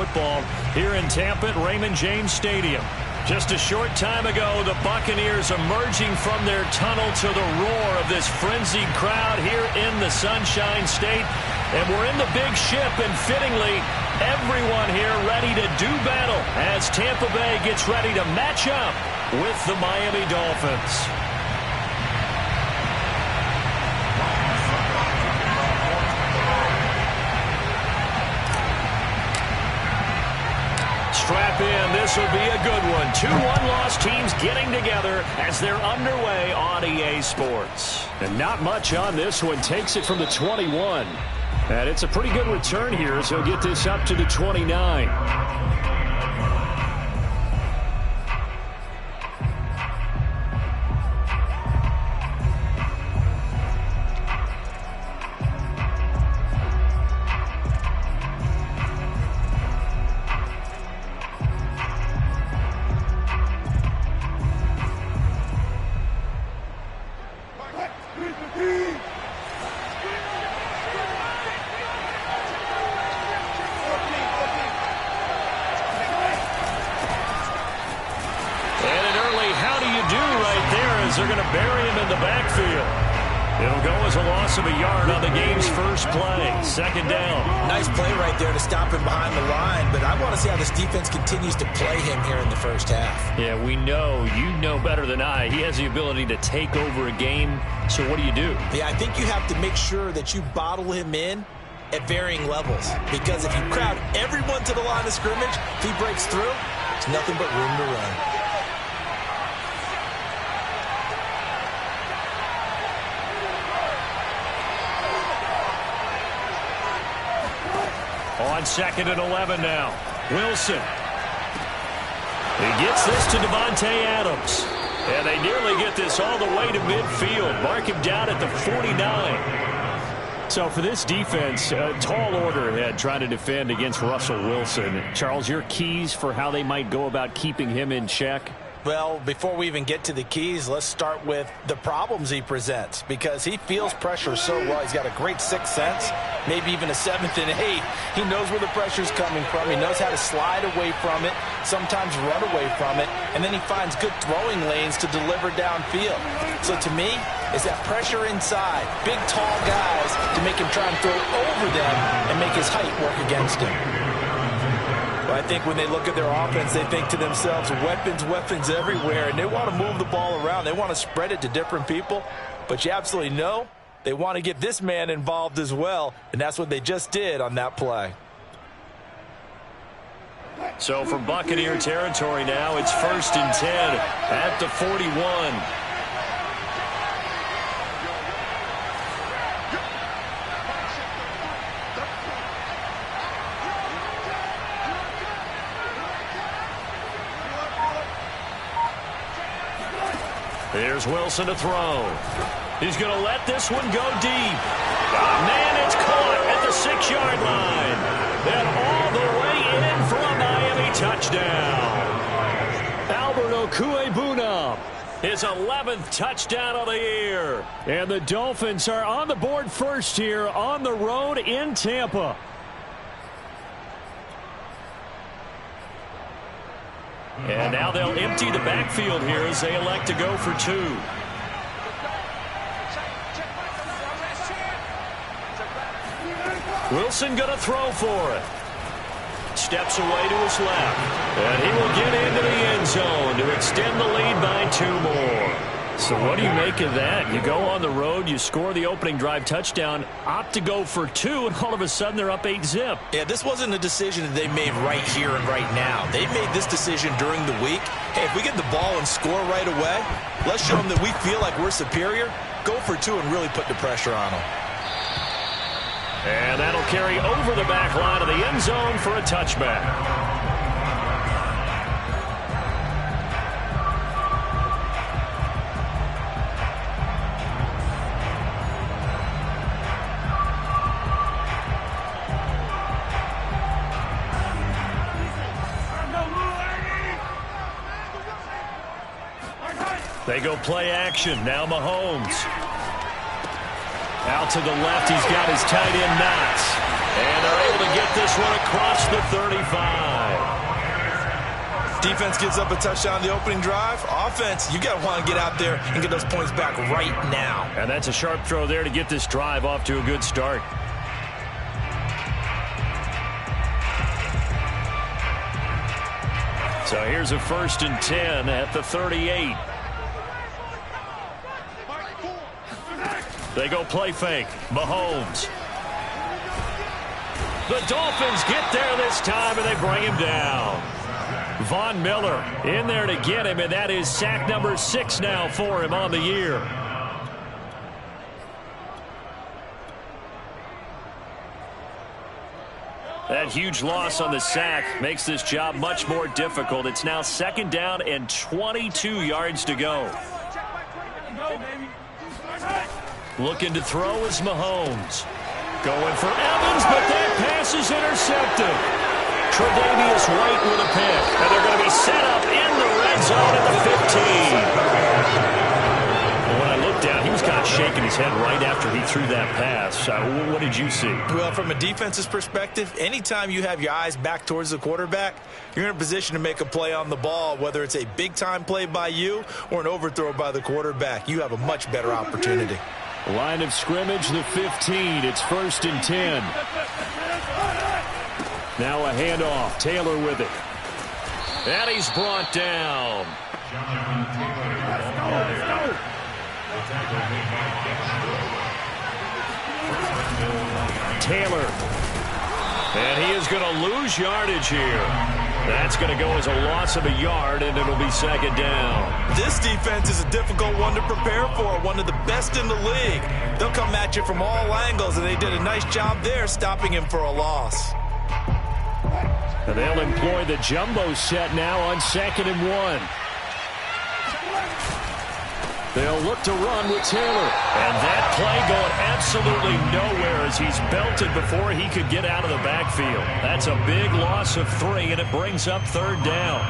football here in Tampa at Raymond James Stadium. Just a short time ago, the Buccaneers emerging from their tunnel to the roar of this frenzied crowd here in the Sunshine State. And we're in the big ship, and fittingly, everyone here ready to do battle as Tampa Bay gets ready to match up with the Miami Dolphins. Strap in. This will be a good one. 2 one-loss teams getting together as they're underway on EA Sports. And not much on this one. Takes it from the 21. And it's a pretty good return here as he'll get this up to the 29. They're going to bury him in the backfield. It'll go as a loss of a yard on the game's first play. Second down. Nice play right there to stop him behind the line, but I want to see how this defense continues to play him here in the first half. Yeah, we know. You know better than I. He has the ability to take over a game. So what do you do? Yeah, I think you have to make sure that you bottle him in at varying levels, because if you crowd everyone to the line of scrimmage, if he breaks through, it's nothing but room to run. On 2nd and 11 now. Wilson. He gets this to Davante Adams. And they nearly get this all the way to midfield. Mark him down at the 49. So for this defense, a tall order ahead trying to defend against Russell Wilson. Charles, your keys for how they might go about keeping him in check? Well, before we even get to the keys, let's start with the problems he presents, because he feels pressure so well. He's got a great sixth sense, maybe even a seventh and eighth. He knows where the pressure's coming from. He knows how to slide away from it, sometimes run away from it, and then he finds good throwing lanes to deliver downfield. So to me, it's that pressure inside, big, tall guys to make him try and throw over them and make his height work against him. I think when they look at their offense, they think to themselves, weapons, weapons everywhere, and they want to move the ball around. They want to spread it to different people, but you absolutely know they want to get this man involved as well, and that's what they just did on that play. So from Buccaneer territory now, it's 1st and 10 at the 41. Here's Wilson to throw. He's going to let this one go deep. Oh, man, it's caught at the 6-yard line. And all the way in for a Miami touchdown. Albert Okwuegbunam, his 11th touchdown of the year. And the Dolphins are on the board first here on the road in Tampa. And now they'll empty the backfield here as they elect to go for 2. Wilson going to throw for it. Steps away to his left. And he will get into the end zone to extend the lead by 2 more. So what do you make of that? You go on the road, you score the opening drive touchdown, opt to go for 2, and all of a sudden they're up 8-zip. Yeah, this wasn't a decision that they made right here and right now. They made this decision during the week. Hey, if we get the ball and score right away, let's show them that we feel like we're superior. Go for 2 and really put the pressure on them. And that'll carry over the back line of the end zone for a touchback. They go play action. Now Mahomes. Out to the left. He's got his tight end Knox. And they're able to get this one across. across the 35. Defense gives up a touchdown the opening drive. Offense, you got to want to get out there and get those points back right now. And that's a sharp throw there to get this drive off to a good start. So here's a 1st and 10 at the 38. They go play fake. Mahomes. The Dolphins get there this time, and they bring him down. Von Miller in there to get him, and that is sack number 6 now for him on the year. That huge loss on the sack makes this job much more difficult. It's now 2nd down and 22 yards to go. Looking to throw is Mahomes. Going for Evans, but that pass is intercepted. Tre'Davious White with a pick. And they're going to be set up in the red zone at the 15. Well, when I looked down, he was kind of shaking his head right after he threw that pass. What did you see? Well, from a defense's perspective, anytime you have your eyes back towards the quarterback, you're in a position to make a play on the ball, whether it's a big-time play by you or an overthrow by the quarterback. You have a much better opportunity. Line of scrimmage, the 15. It's 1st and 10. Now a handoff. Taylor with it. And he's brought down. Taylor. And he is going to lose yardage here. That's going to go as a loss of a yard, and it'll be 2nd down. This defense is a difficult one to prepare for, one of the best in the league. They'll come at you from all angles, and they did a nice job there stopping him for a loss. And they'll employ the jumbo set now on 2nd and 1. They'll look to run with Taylor. And that play going absolutely nowhere as he's belted before he could get out of the backfield. That's a big loss of 3, and it brings up 3rd down.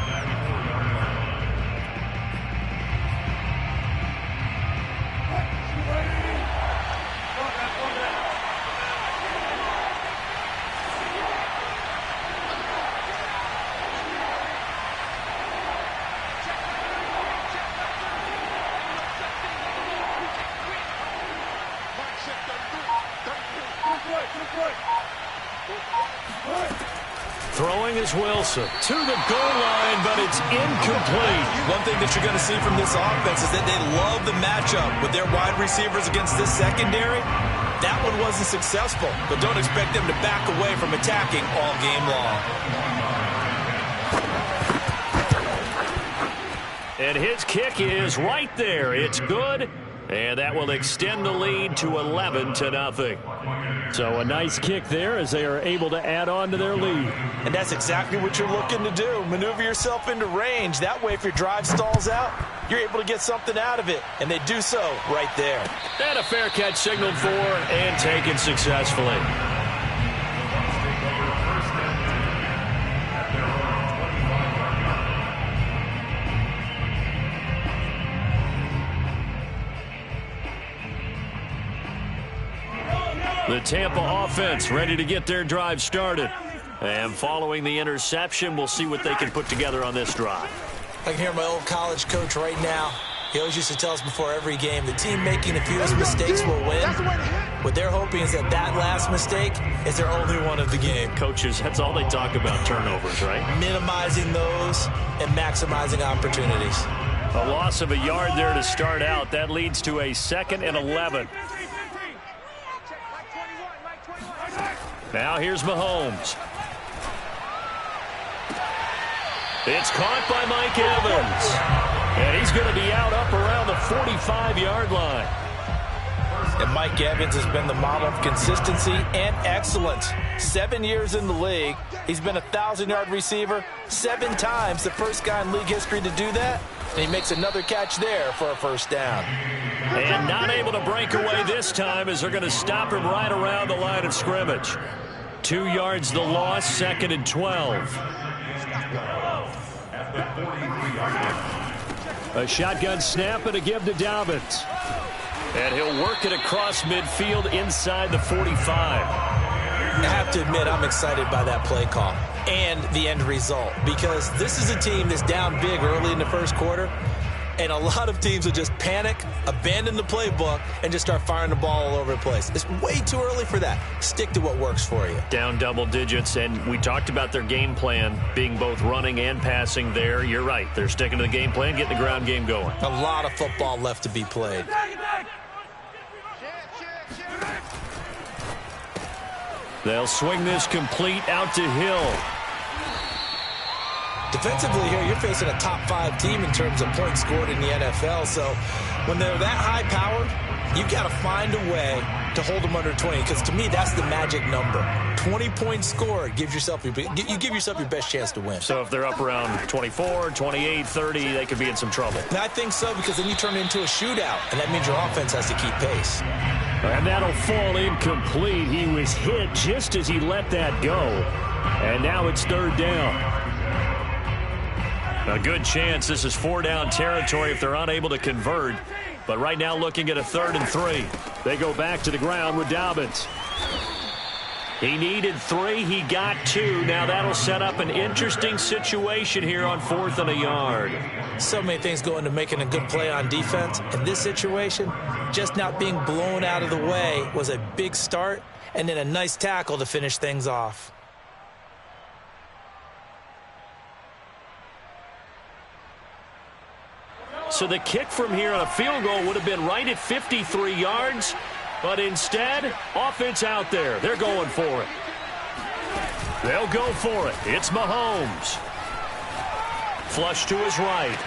Throwing is Wilson to the goal line, but it's incomplete. One thing that you're going to see from this offense is that they love the matchup with their wide receivers against this secondary. That one wasn't successful, but don't expect them to back away from attacking all game long. And his kick is right there. It's good, and that will extend the lead to 11-0. So a nice kick there as they are able to add on to their lead. And that's exactly what you're looking to do. Maneuver yourself into range. That way, if your drive stalls out, you're able to get something out of it. And they do so right there. And a fair catch signaled for and taken successfully. The Tampa offense ready to get their drive started. And following the interception, we'll see what they can put together on this drive. I can hear my old college coach right now. He always used to tell us before every game, the team making the fewest mistakes will win. What they're hoping is that that last mistake is their only one of the game. Coaches, that's all they talk about, turnovers, right? Minimizing those and maximizing opportunities. A loss of a yard there to start out. That leads to a 2nd and 11. Now here's Mahomes. It's caught by Mike Evans. And he's going to be out up around the 45-yard line. And Mike Evans has been the model of consistency and excellence. 7 years in the league. He's been a 1,000-yard receiver 7 times, the first guy in league history to do that. And he makes another catch there for a 1st down. And not able to break away this time as they're going to stop him right around the line of scrimmage. 2 yards the loss, 2nd and 12. A shotgun snap and a give to Dobbins. And he'll work it across midfield inside the 45. I have to admit, I'm excited by that play call and the end result, because this is a team that's down big early in the first quarter, and a lot of teams will just panic, abandon the playbook, and just start firing the ball all over the place. It's way too early for that. Stick to what works for you. Down double digits, and we talked about their game plan being both running and passing there. You're right. They're sticking to the game plan, getting the ground game going. A lot of football left to be played. They'll swing this complete out to Hill. Defensively here, you're facing a top 5 team in terms of points scored in the NFL. So when they're that high-powered, you've got to find a way to hold them under 20, because to me, that's the magic number. 20 points scored, you give yourself your best chance to win. So if they're up around 24, 28, 30, they could be in some trouble. And I think so, because then you turn it into a shootout, and that means your offense has to keep pace. And that'll fall incomplete. He was hit just as he let that go. And now it's third down. A good chance this is 4-down territory if they're unable to convert. But right now looking at a 3rd and 3. They go back to the ground with Dobbins. He needed 3. He got 2. Now that'll set up an interesting situation here on 4th and a yard. So many things go into making a good play on defense. In this situation, just not being blown out of the way was a big start, and then a nice tackle to finish things off. So the kick from here on a field goal would have been right at 53 yards. But instead, offense out there. They're going for it. They'll go for it. It's Mahomes. Flush to his right.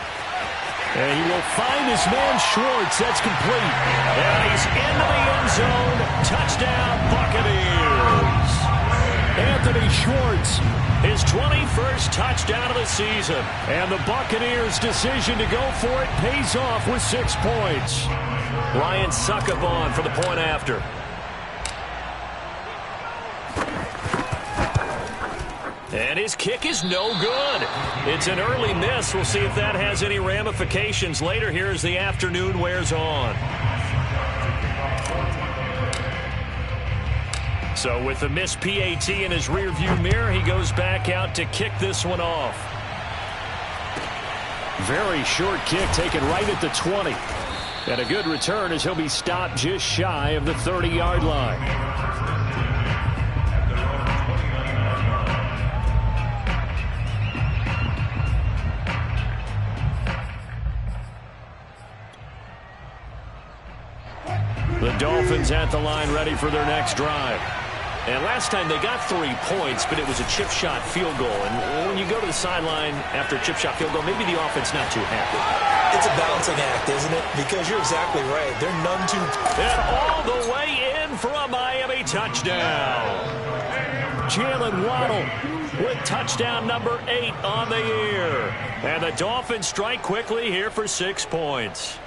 And he will find his man Schwartz. That's complete. And he's into the end zone. Touchdown, Buccaneers. Anthony Schwartz, his 21st touchdown of the season. And the Buccaneers' decision to go for it pays off with 6 points. Ryan Succabon for the point after. And his kick is no good. It's an early miss. We'll see if that has any ramifications later here as the afternoon wears on. So with the missed PAT in his rearview mirror, he goes back out to kick this one off. Very short kick taken right at the 20. And a good return as he'll be stopped just shy of the 30-yard line. The Dolphins at the line ready for their next drive. And last time they got 3 points, but it was a chip shot field goal. And when you go to the sideline after a chip shot field goal, maybe the offense not too happy. It's a balancing act, isn't it? Because you're exactly right. They're none too... And all the way in for a Miami touchdown. Jalen Waddle with touchdown number 8 on the year. And the Dolphins strike quickly here for 6 points.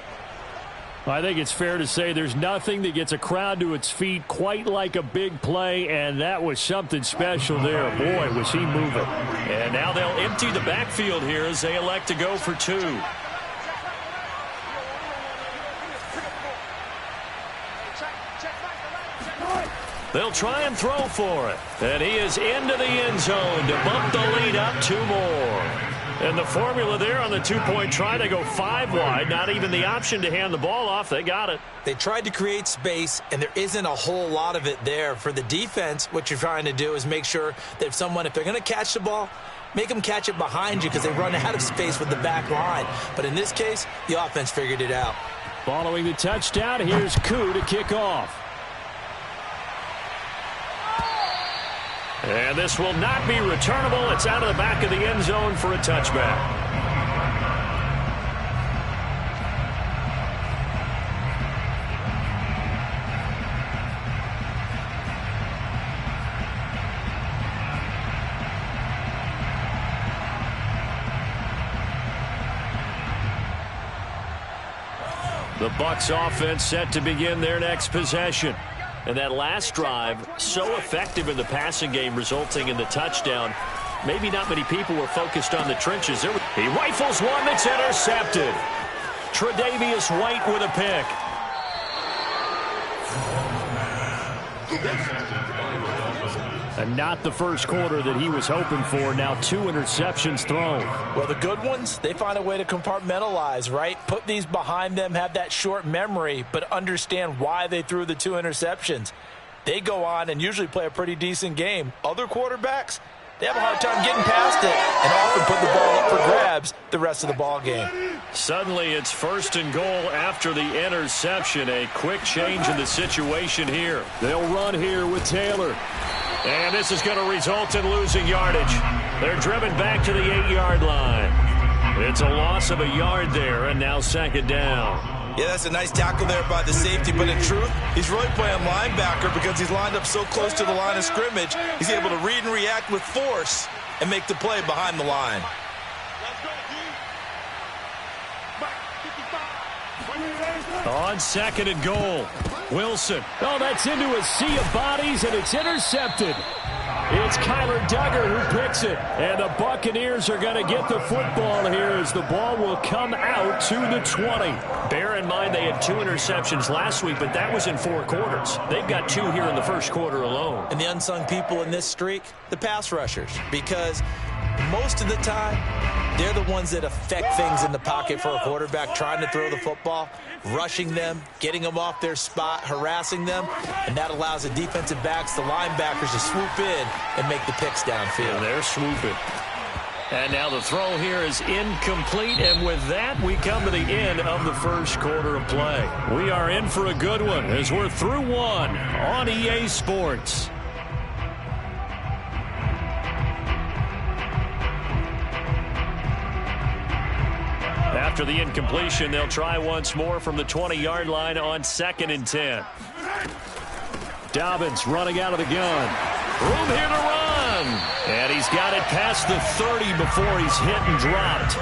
I think it's fair to say there's nothing that gets a crowd to its feet quite like a big play, and that was something special there. Boy, was he moving. And now they'll empty the backfield here as they elect to go for 2. They'll try and throw for it. And he is into the end zone to bump the lead up 2 more. And the formula there on the 2-point try, they go 5 wide. Not even the option to hand the ball off. They got it. They tried to create space, and there isn't a whole lot of it there. For the defense, what you're trying to do is make sure that if they're going to catch the ball, make them catch it behind you because they run out of space with the back line. But in this case, the offense figured it out. Following the touchdown, here's Koo to kick off. And this will not be returnable. It's out of the back of the end zone for a touchback. The Bucs offense set to begin their next possession. And that last drive, so effective in the passing game, resulting in the touchdown. Maybe not many people were focused on the trenches. He rifles one that's intercepted. Tre'Davious White with a pick. And not the first quarter that he was hoping for. Now 2 interceptions thrown. Well, the good ones, they find a way to compartmentalize, right? Put these behind them, have that short memory, but understand why they threw the 2 interceptions. They go on and usually play a pretty decent game. Other quarterbacks, they have a hard time getting past it and often put the ball up for grabs the rest of the ball game. Suddenly it's 1st and goal after the interception. A quick change in the situation here. They'll run here with Taylor. And this is going to result in losing yardage. They're driven back to the 8-yard line. It's a loss of a yard there, and now 2nd down. Yeah, that's a nice tackle there by the safety, but in truth, he's really playing linebacker because he's lined up so close to the line of scrimmage. He's able to read and react with force and make the play behind the line. On 2nd and goal, Wilson. Oh, that's into a sea of bodies, and it's intercepted. It's Kyler Duggar who picks it. And the Buccaneers are going to get the football here as the ball will come out to the 20. Bear in mind they had 2 interceptions last week, but that was in 4 quarters. They've got 2 here in the first quarter alone. And the unsung people in this streak, the pass rushers, because most of the time, they're the ones that affect things in the pocket for a quarterback, trying to throw the football, rushing them, getting them off their spot, harassing them, and that allows the defensive backs, the linebackers, to swoop in and make the picks downfield. And they're swooping. And now the throw here is incomplete, and with that, we come to the end of the first quarter of play. We are in for a good one as we're through 1 on EA Sports. After the incompletion, they'll try once more from the 20-yard line on 2nd and 10. Dobbins running out of the gun. Room here to run. And he's got it past the 30 before he's hit and dropped.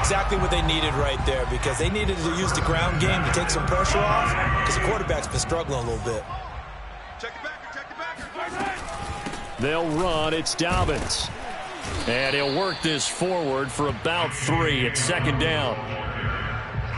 Exactly what they needed right there, because they needed to use the ground game to take some pressure off, because the quarterback's been struggling a little bit. Check it back. They'll run. It's Dobbins. And he'll work this forward for about 3 at 2nd down.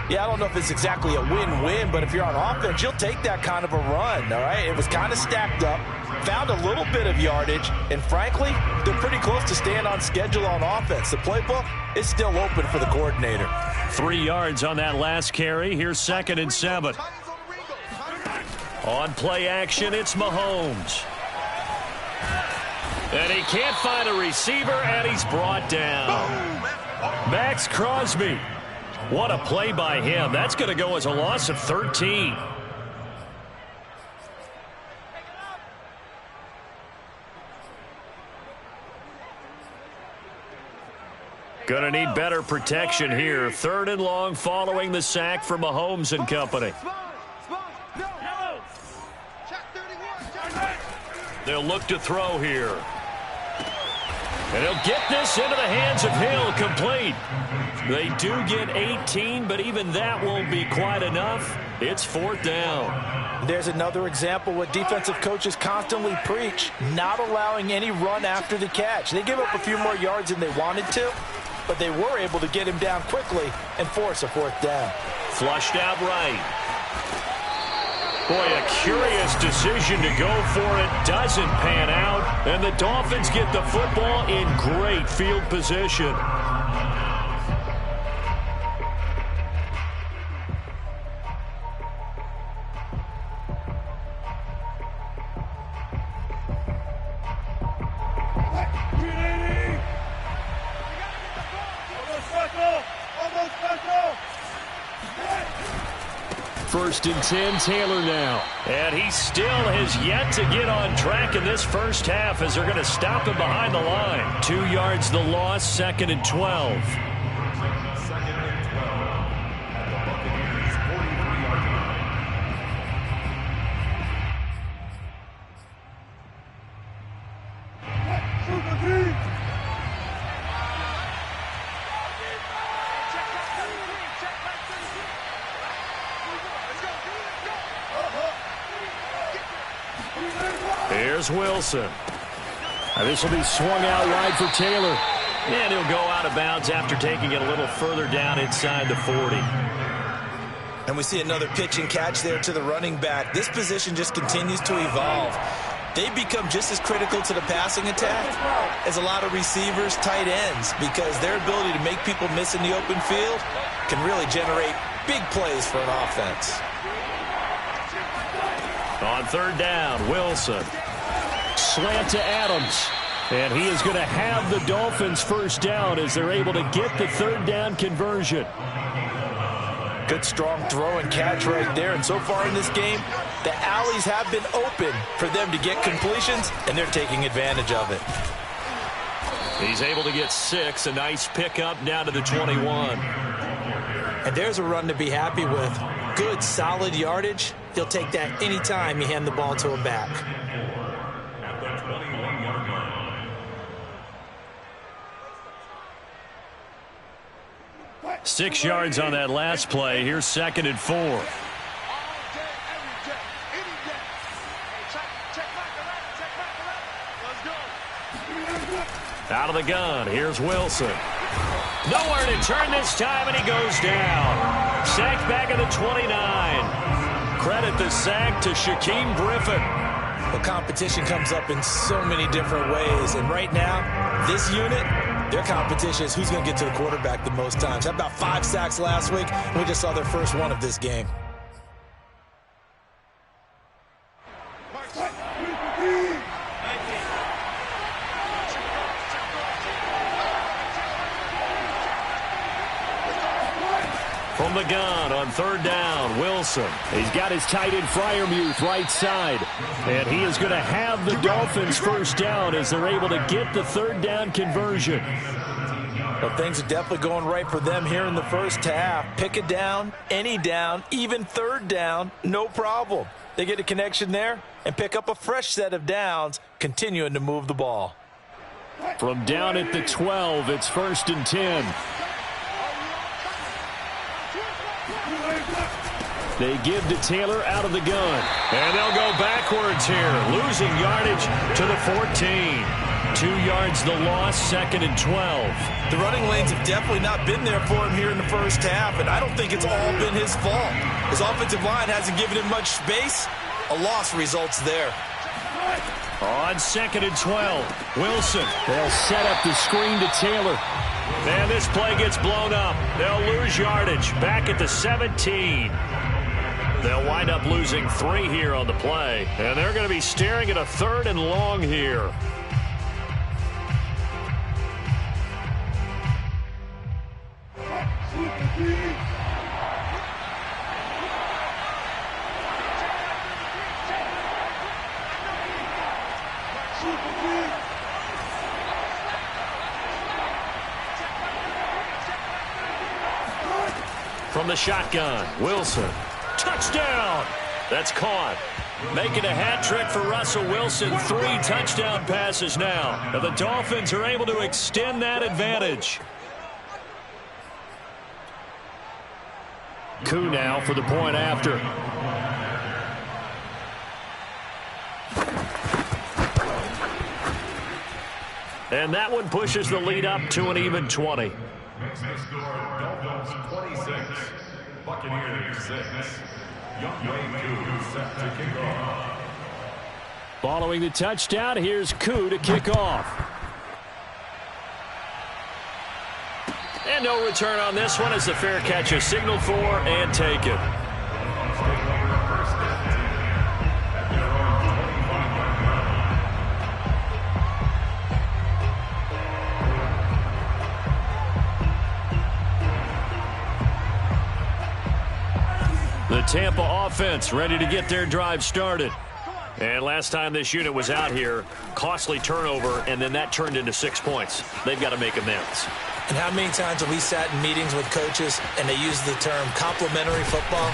Yeah, I don't know if it's exactly a win-win, but if you're on offense, you'll take that kind of a run, all right? It was kind of stacked up, found a little bit of yardage, and frankly, they're pretty close to staying on schedule on offense. The playbook is still open for the coordinator. 3 yards on that last carry. Here's 2nd and 7. On play action, it's Mahomes. And he can't find a receiver, and he's brought down. Max Crosby. What a play by him. That's going to go as a loss of 13. Going to need better protection here. 3rd and long following the sack from Mahomes and company. They'll look to throw here. And he'll get this into the hands of Hill, complete. They do get 18, but even that won't be quite enough. It's 4th down. There's another example what defensive coaches constantly preach, not allowing any run after the catch. They give up a few more yards than they wanted to, but they were able to get him down quickly and force a 4th down. Flushed out right. Boy, a curious decision to go for it. Doesn't pan out. And the Dolphins get the football in great field position. First and 10, Taylor now. And he still has yet to get on track in this first half as they're going to stop him behind the line. 2 yards the loss, 2nd and 12. Here's Wilson. This will be swung out wide for Taylor. And he'll go out of bounds after taking it a little further down inside the 40. And we see another pitch and catch there to the running back. This position just continues to evolve. they become just as critical to the passing attack as a lot of receivers, tight ends, because their ability to make people miss in the open field can really generate big plays for an offense. On third down, Wilson. Slant to Adams. And he is going to have the Dolphins first down as they're able to get the third down conversion. Good strong throw and catch right there. And so far in this game, the alleys have been open for them to get completions, and they're taking advantage of it. He's able to get 6. A nice pickup down to the 21. And there's a run to be happy with. Good, solid yardage. He'll take that anytime you hand the ball to him back. 6 yards on that last play. Here's 2nd and 4. Out of the gun. Here's Wilson. Nowhere to turn this time, and he goes down. Sacked back at the 29. Credit the sack to Shaquem Griffin. The competition comes up in so many different ways, and right now, this unit, their competition is who's going to get to the quarterback the most times. Had about 5 sacks last week, and we just saw their first one of this game. From the gun on third down, Wilson. He's got his tight end Freiermuth right side. And he is going to have the Dolphins first down as they're able to get the third down conversion. Well, things are definitely going right for them here in the first half. Pick it down, any down, even third down, no problem. They get a connection there and pick up a fresh set of downs, continuing to move the ball. From down at the 12, it's 1st and 10. They give to Taylor out of the gun. And they'll go backwards here, losing yardage to the 14. 2 yards the loss, 2nd and 12. The running lanes have definitely not been there for him here in the first half, and I don't think it's all been his fault. His offensive line hasn't given him much space. A loss results there. On 2nd and 12, Wilson. They'll set up the screen to Taylor. And this play gets blown up. They'll lose yardage back at the 17. They'll wind up losing 3 here on the play. And they're going to be staring at a 3rd and long here. From the shotgun, Wilson. Touchdown! That's caught. Making a hat trick for Russell Wilson. 3 touchdown passes now. And the Dolphins are able to extend that advantage. Koo now for the point after. And that one pushes the lead up to an even 20. Makes the score Dolphins 26, Buccaneers 6. Younghoe Koo set to kick off. Following the touchdown, here's Koo to kick off. And no return on this one as the fair catch is signaled for and taken. The Tampa offense ready to get their drive started. And last time this unit was out here, costly turnover, and then that turned into 6 points. They've got to make amends. And how many times have we sat in meetings with coaches and they use the term complementary football?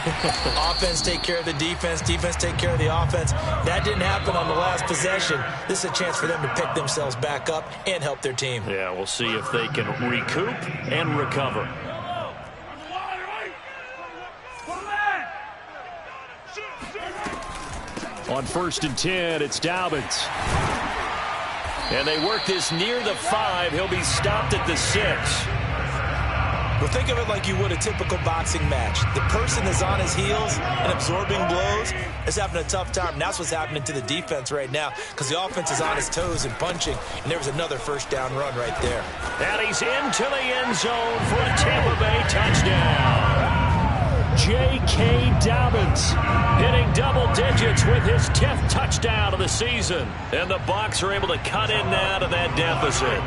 Offense take care of the defense, defense take care of the offense. That didn't happen on the last possession. This is a chance for them to pick themselves back up and help their team. Yeah, we'll see if they can recoup and recover. On 1st and 10, it's Dobbins. And they work this near the 5. He'll be stopped at the 6. Well, think of it like you would a typical boxing match. The person that's on his heels and absorbing blows is having a tough time. And that's what's happening to the defense right now because the offense is on his toes and punching, and there was another first down run right there. And he's into the end zone for a Tampa Bay touchdown. J.K. Dobbins hitting double digits with his 10th touchdown of the season. And the Bucs are able to cut in now to that deficit.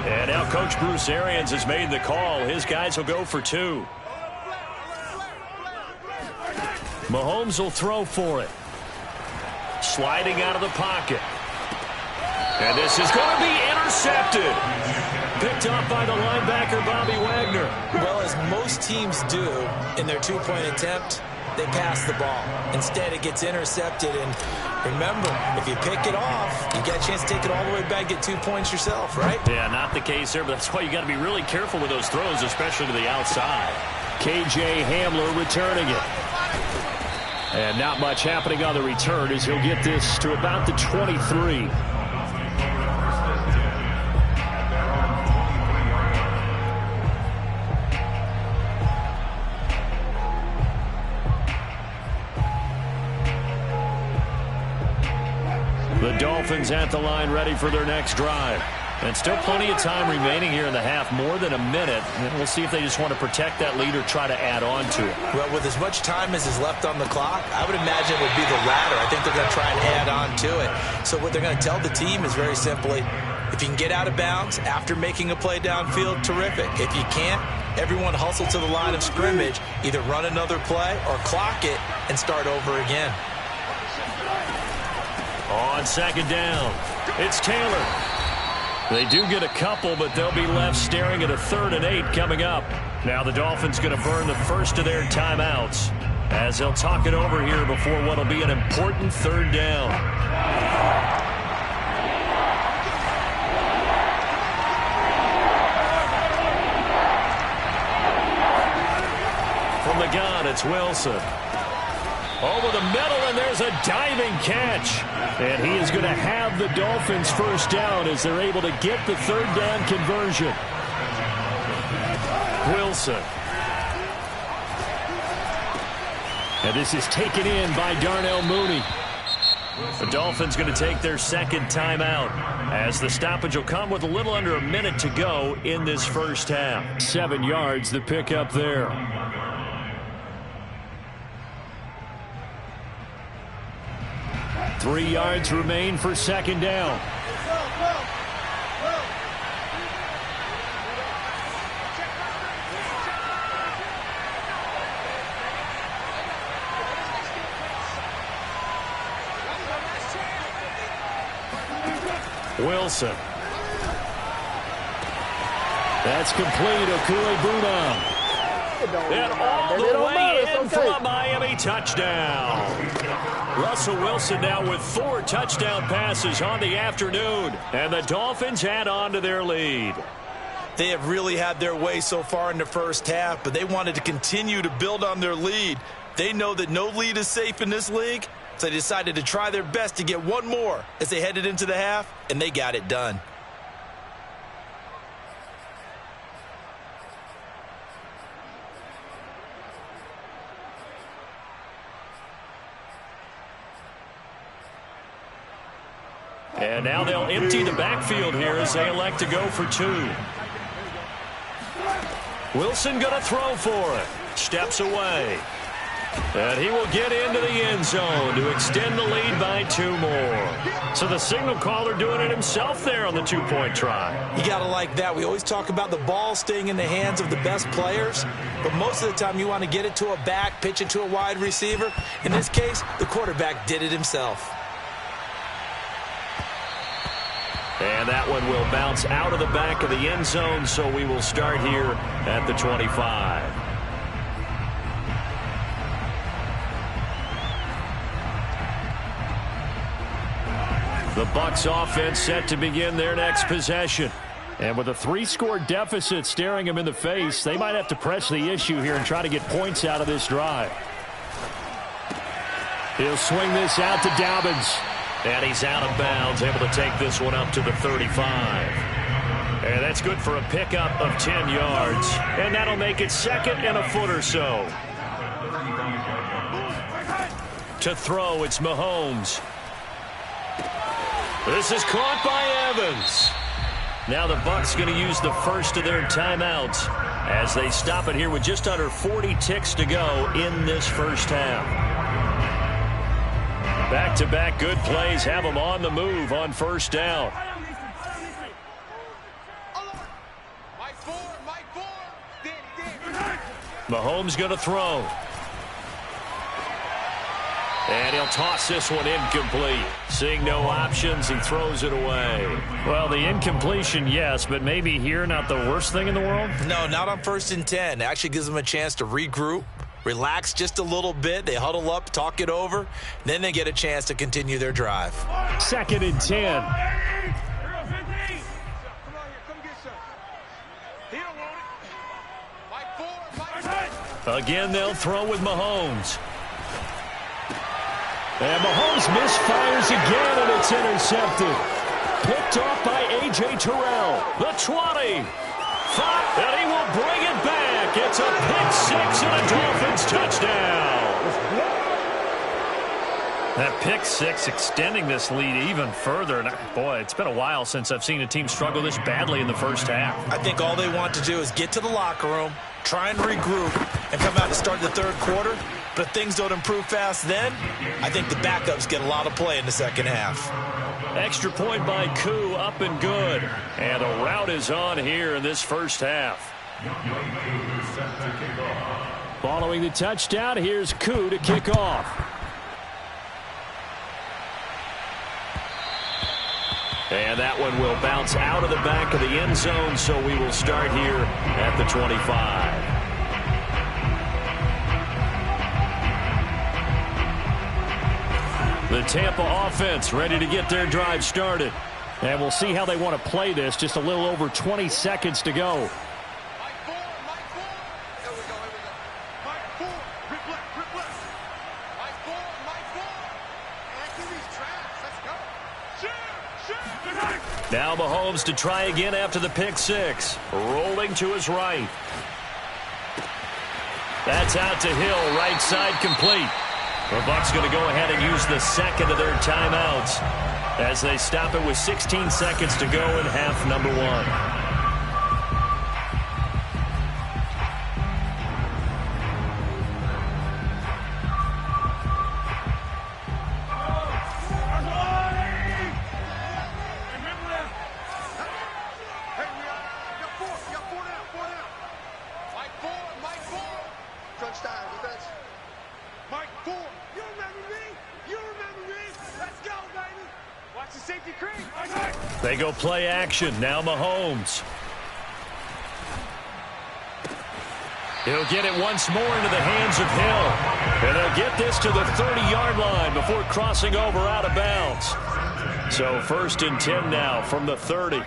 And now Coach Bruce Arians has made the call. His guys will go for 2. Mahomes will throw for it. Sliding out of the pocket. And this is going to be intercepted. Picked off by the linebacker, Bobby Wagner. Well, as most teams do in their two-point attempt, they pass the ball. Instead, it gets intercepted. And remember, if you pick it off, you got a chance to take it all the way back, get 2 points yourself, right? Yeah, not the case there, but that's why you got to be really careful with those throws, especially to the outside. KJ Hamler returning it. And not much happening on the return as he'll get this to about the 23. The Dolphins at the line ready for their next drive. And still plenty of time remaining here in the half, more than a minute. And we'll see if they just want to protect that lead or try to add on to it. Well, with as much time as is left on the clock, I would imagine it would be the latter. I think they're going to try and add on to it. So what they're going to tell the team is very simply, if you can get out of bounds after making a play downfield, terrific. If you can't, everyone hustle to the line of scrimmage, either run another play or clock it and start over again. On second down, it's Taylor. They do get a couple, but they'll be left staring at a 3rd and 8 coming up. Now the Dolphins going to burn the first of their timeouts as they'll talk it over here before what will be an important 3rd down. From the gun, it's Wilson. Over the middle, and there's a diving catch. And he is going to have the Dolphins first down as they're able to get the 3rd down conversion. Wilson. And this is taken in by Darnell Mooney. The Dolphins going to take their second timeout as the stoppage will come with a little under a minute to go in this first half. 7 yards, the pickup there. 3 yards remain for second down. Wilson. That's complete. Okui-Bunam. And all the way in for a Miami touchdown. Russell Wilson now with 4 touchdown passes on the afternoon. And the Dolphins add on to their lead. They have really had their way so far in the first half, but they wanted to continue to build on their lead. They know that no lead is safe in this league, so they decided to try their best to get one more as they headed into the half, and they got it done. And now they'll empty the backfield here as they elect to go for 2. Wilson going to throw for it. Steps away. And he will get into the end zone to extend the lead by 2 more. So the signal caller doing it himself there on the 2-point try. You got to like that. We always talk about the ball staying in the hands of the best players, but most of the time you want to get it to a back, pitch it to a wide receiver. In this case, the quarterback did it himself. And that one will bounce out of the back of the end zone, so we will start here at the 25. The Bucs offense set to begin their next possession. And with a 3-score deficit staring them in the face, they might have to press the issue here and try to get points out of this drive. He'll swing this out to Dobbins. And he's out of bounds, able to take this one up to the 35. And that's good for a pickup of 10 yards. And that'll make it 2nd and a foot or so. To throw, it's Mahomes. This is caught by Evans. Now the Bucs going to use the first of their timeouts as they stop it here with just under 40 ticks to go in this first half. Back-to-back good plays have them on the move on first down. Mahomes going to throw. And he'll toss this one incomplete. Seeing no options, he throws it away. Well, the incompletion, yes, but maybe here not the worst thing in the world? No, not on 1st and 10. It actually gives them a chance to regroup, relax just a little bit. They huddle up, talk it over. Then they get a chance to continue their drive. 2nd and 10. Again, they'll throw with Mahomes. And Mahomes misfires again, and it's intercepted. Picked off by A.J. Terrell. The 20. And he will bring it back. It's a pick 6 and a Dolphins touchdown. That pick 6 extending this lead even further. And boy, it's been a while since I've seen a team struggle this badly in the first half. I think all they want to do is get to the locker room, try and regroup, and come out and start the third quarter. But if things don't improve fast then, I think the backups get a lot of play in the second half. Extra point by Koo, up and good. And a route is on here in this first half. Following the touchdown, here's Koo to kick off. And that one will bounce out of the back of the end zone, so we will start here at the 25. The Tampa offense ready to get their drive started. And we'll see how they want to play this. Just a little over 20 seconds to go. Now Mahomes to try again after the pick 6. Rolling to his right. That's out to Hill, right side complete. The Bucs going to go ahead and use the second of their timeouts as they stop it with 16 seconds to go in half number 1. They go play action. Now Mahomes. He'll get it once more into the hands of Hill. And they'll get this to the 30-yard line before crossing over out of bounds. So 1st and 10 now from the 30.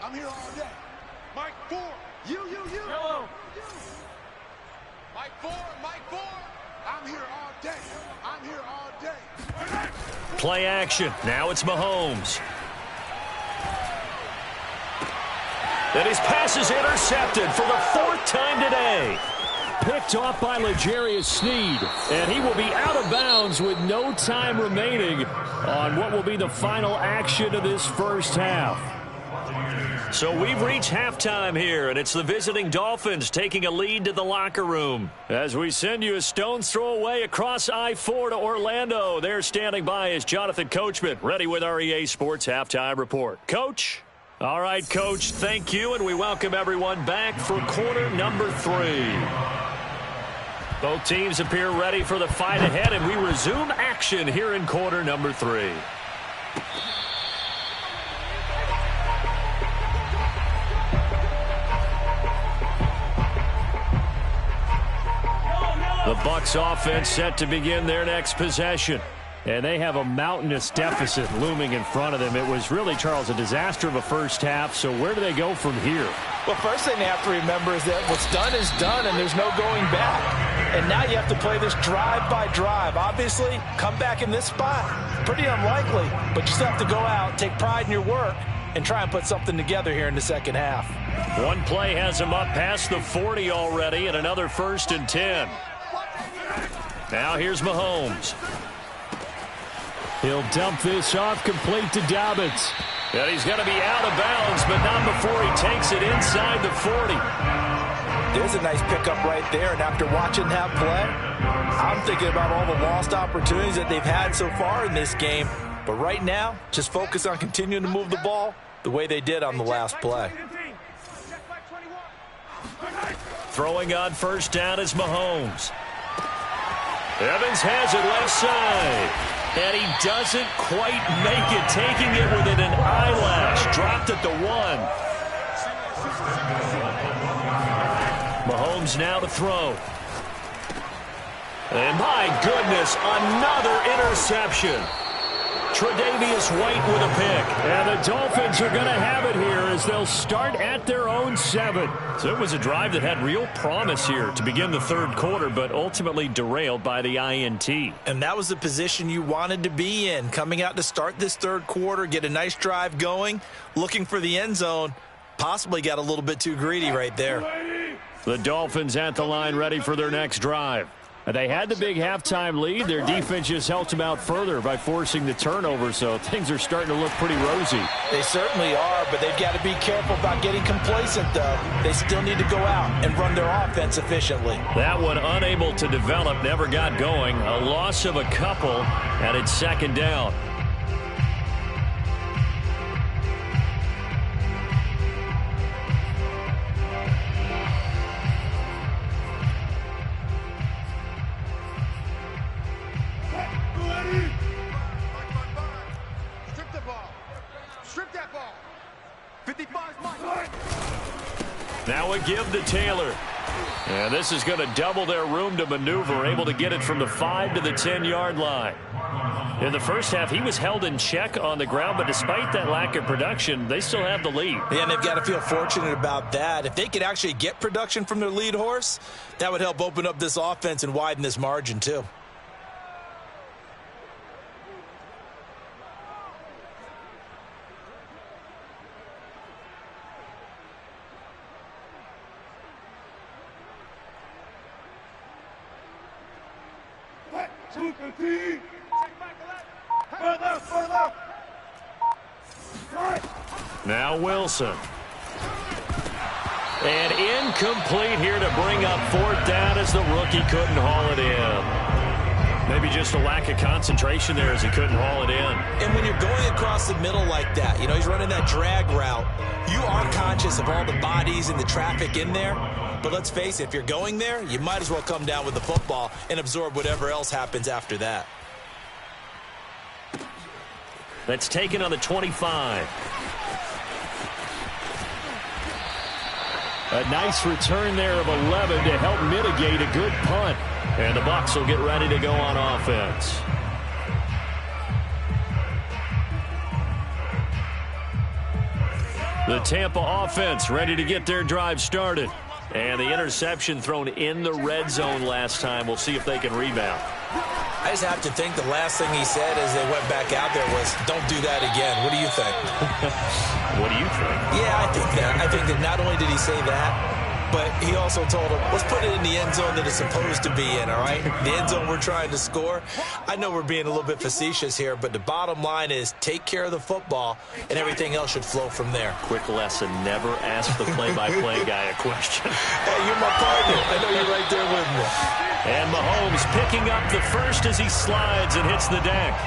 I'm here all day. Mike 4. You. Hello. Mike 4. I'm here all day. Play action. Now it's Mahomes. And his pass is intercepted for the 4th time today. Picked off by L'Jarius Sneed. And he will be out of bounds with no time remaining on what will be the final action of this first half. So we've reached halftime here, and it's the visiting Dolphins taking a lead to the locker room. As we send you a stone's throw away across I-4 to Orlando. There standing by is Jonathan Coachman, ready with our EA Sports Halftime Report. Coach? All right, Coach, thank you, and we welcome everyone back for quarter number 3. Both teams appear ready for the fight ahead, and we resume action here in quarter number 3. The Bucs offense set to begin their next possession. And they have a mountainous deficit looming in front of them. It was really, Charles, a disaster of a first half. So where do they go from here? Well, first thing they have to remember is that what's done is done, and there's no going back. And now you have to play this drive by drive. Obviously, come back in this spot, pretty unlikely. But you still have to go out, take pride in your work, and try and put something together here in the second half. One play has him up past the 40 already, and another 1st and 10. Now here's Mahomes. He'll dump this off complete to Dobbins. And he's going to be out of bounds, but not before he takes it inside the 40. There's a nice pickup right there, and after watching that play, I'm thinking about all the lost opportunities that they've had so far in this game. But right now, just focus on continuing to move the ball the way they did on the last play. Throwing on first down is Mahomes. Evans has it left side. And he doesn't quite make it, taking it within an eyelash. Dropped at the 1. Mahomes now to throw. And my goodness, another interception. Tre'Davious White with a pick. And the Dolphins are going to have it here as they'll start at their own 7. So it was a drive that had real promise here to begin the third quarter, but ultimately derailed by the INT. And that was the position you wanted to be in, coming out to start this third quarter, get a nice drive going, looking for the end zone. Possibly got a little bit too greedy right there. The Dolphins at the line ready for their next drive. They had the big halftime lead. Their defense just helped them out further by forcing the turnover, so things are starting to look pretty rosy. They certainly are, but they've got to be careful about getting complacent, though. They still need to go out and run their offense efficiently. That one unable to develop, never got going. A loss of a couple, and it's 2nd down. Now a give to Taylor. And this is going to double their room to maneuver, able to get it from the 5 to the 10-yard line. In the first half, he was held in check on the ground, but despite that lack of production, they still have the lead. Yeah, and they've got to feel fortunate about that. If they could actually get production from their lead horse, that would help open up this offense and widen this margin, too. Now Wilson. And incomplete here to bring up 4th down as the rookie couldn't haul it in. Maybe just a lack of concentration there as he couldn't haul it in. And when you're going across the middle like that, you know, he's running that drag route, you are conscious of all the bodies and the traffic in there. But let's face it, if you're going there, you might as well come down with the football and absorb whatever else happens after that. That's taken on the 25. A nice return there of 11 to help mitigate a good punt. And the Bucs will get ready to go on offense. The Tampa offense ready to get their drive started. And the interception thrown in the red zone last time. We'll see if they can rebound. I just have to think the last thing he said as they went back out there was, don't do that again. What do you think? What do you think? Yeah, I think that. I think that not only did he say that, but he also told him, let's put it in the end zone that it's supposed to be in, all right? The end zone we're trying to score. I know we're being a little bit facetious here, but the bottom line is take care of the football, and everything else should flow from there. Quick lesson, never ask the play-by-play guy a question. Hey, you're my partner. I know you're right there with me. And Mahomes picking up the first as he slides and hits the deck.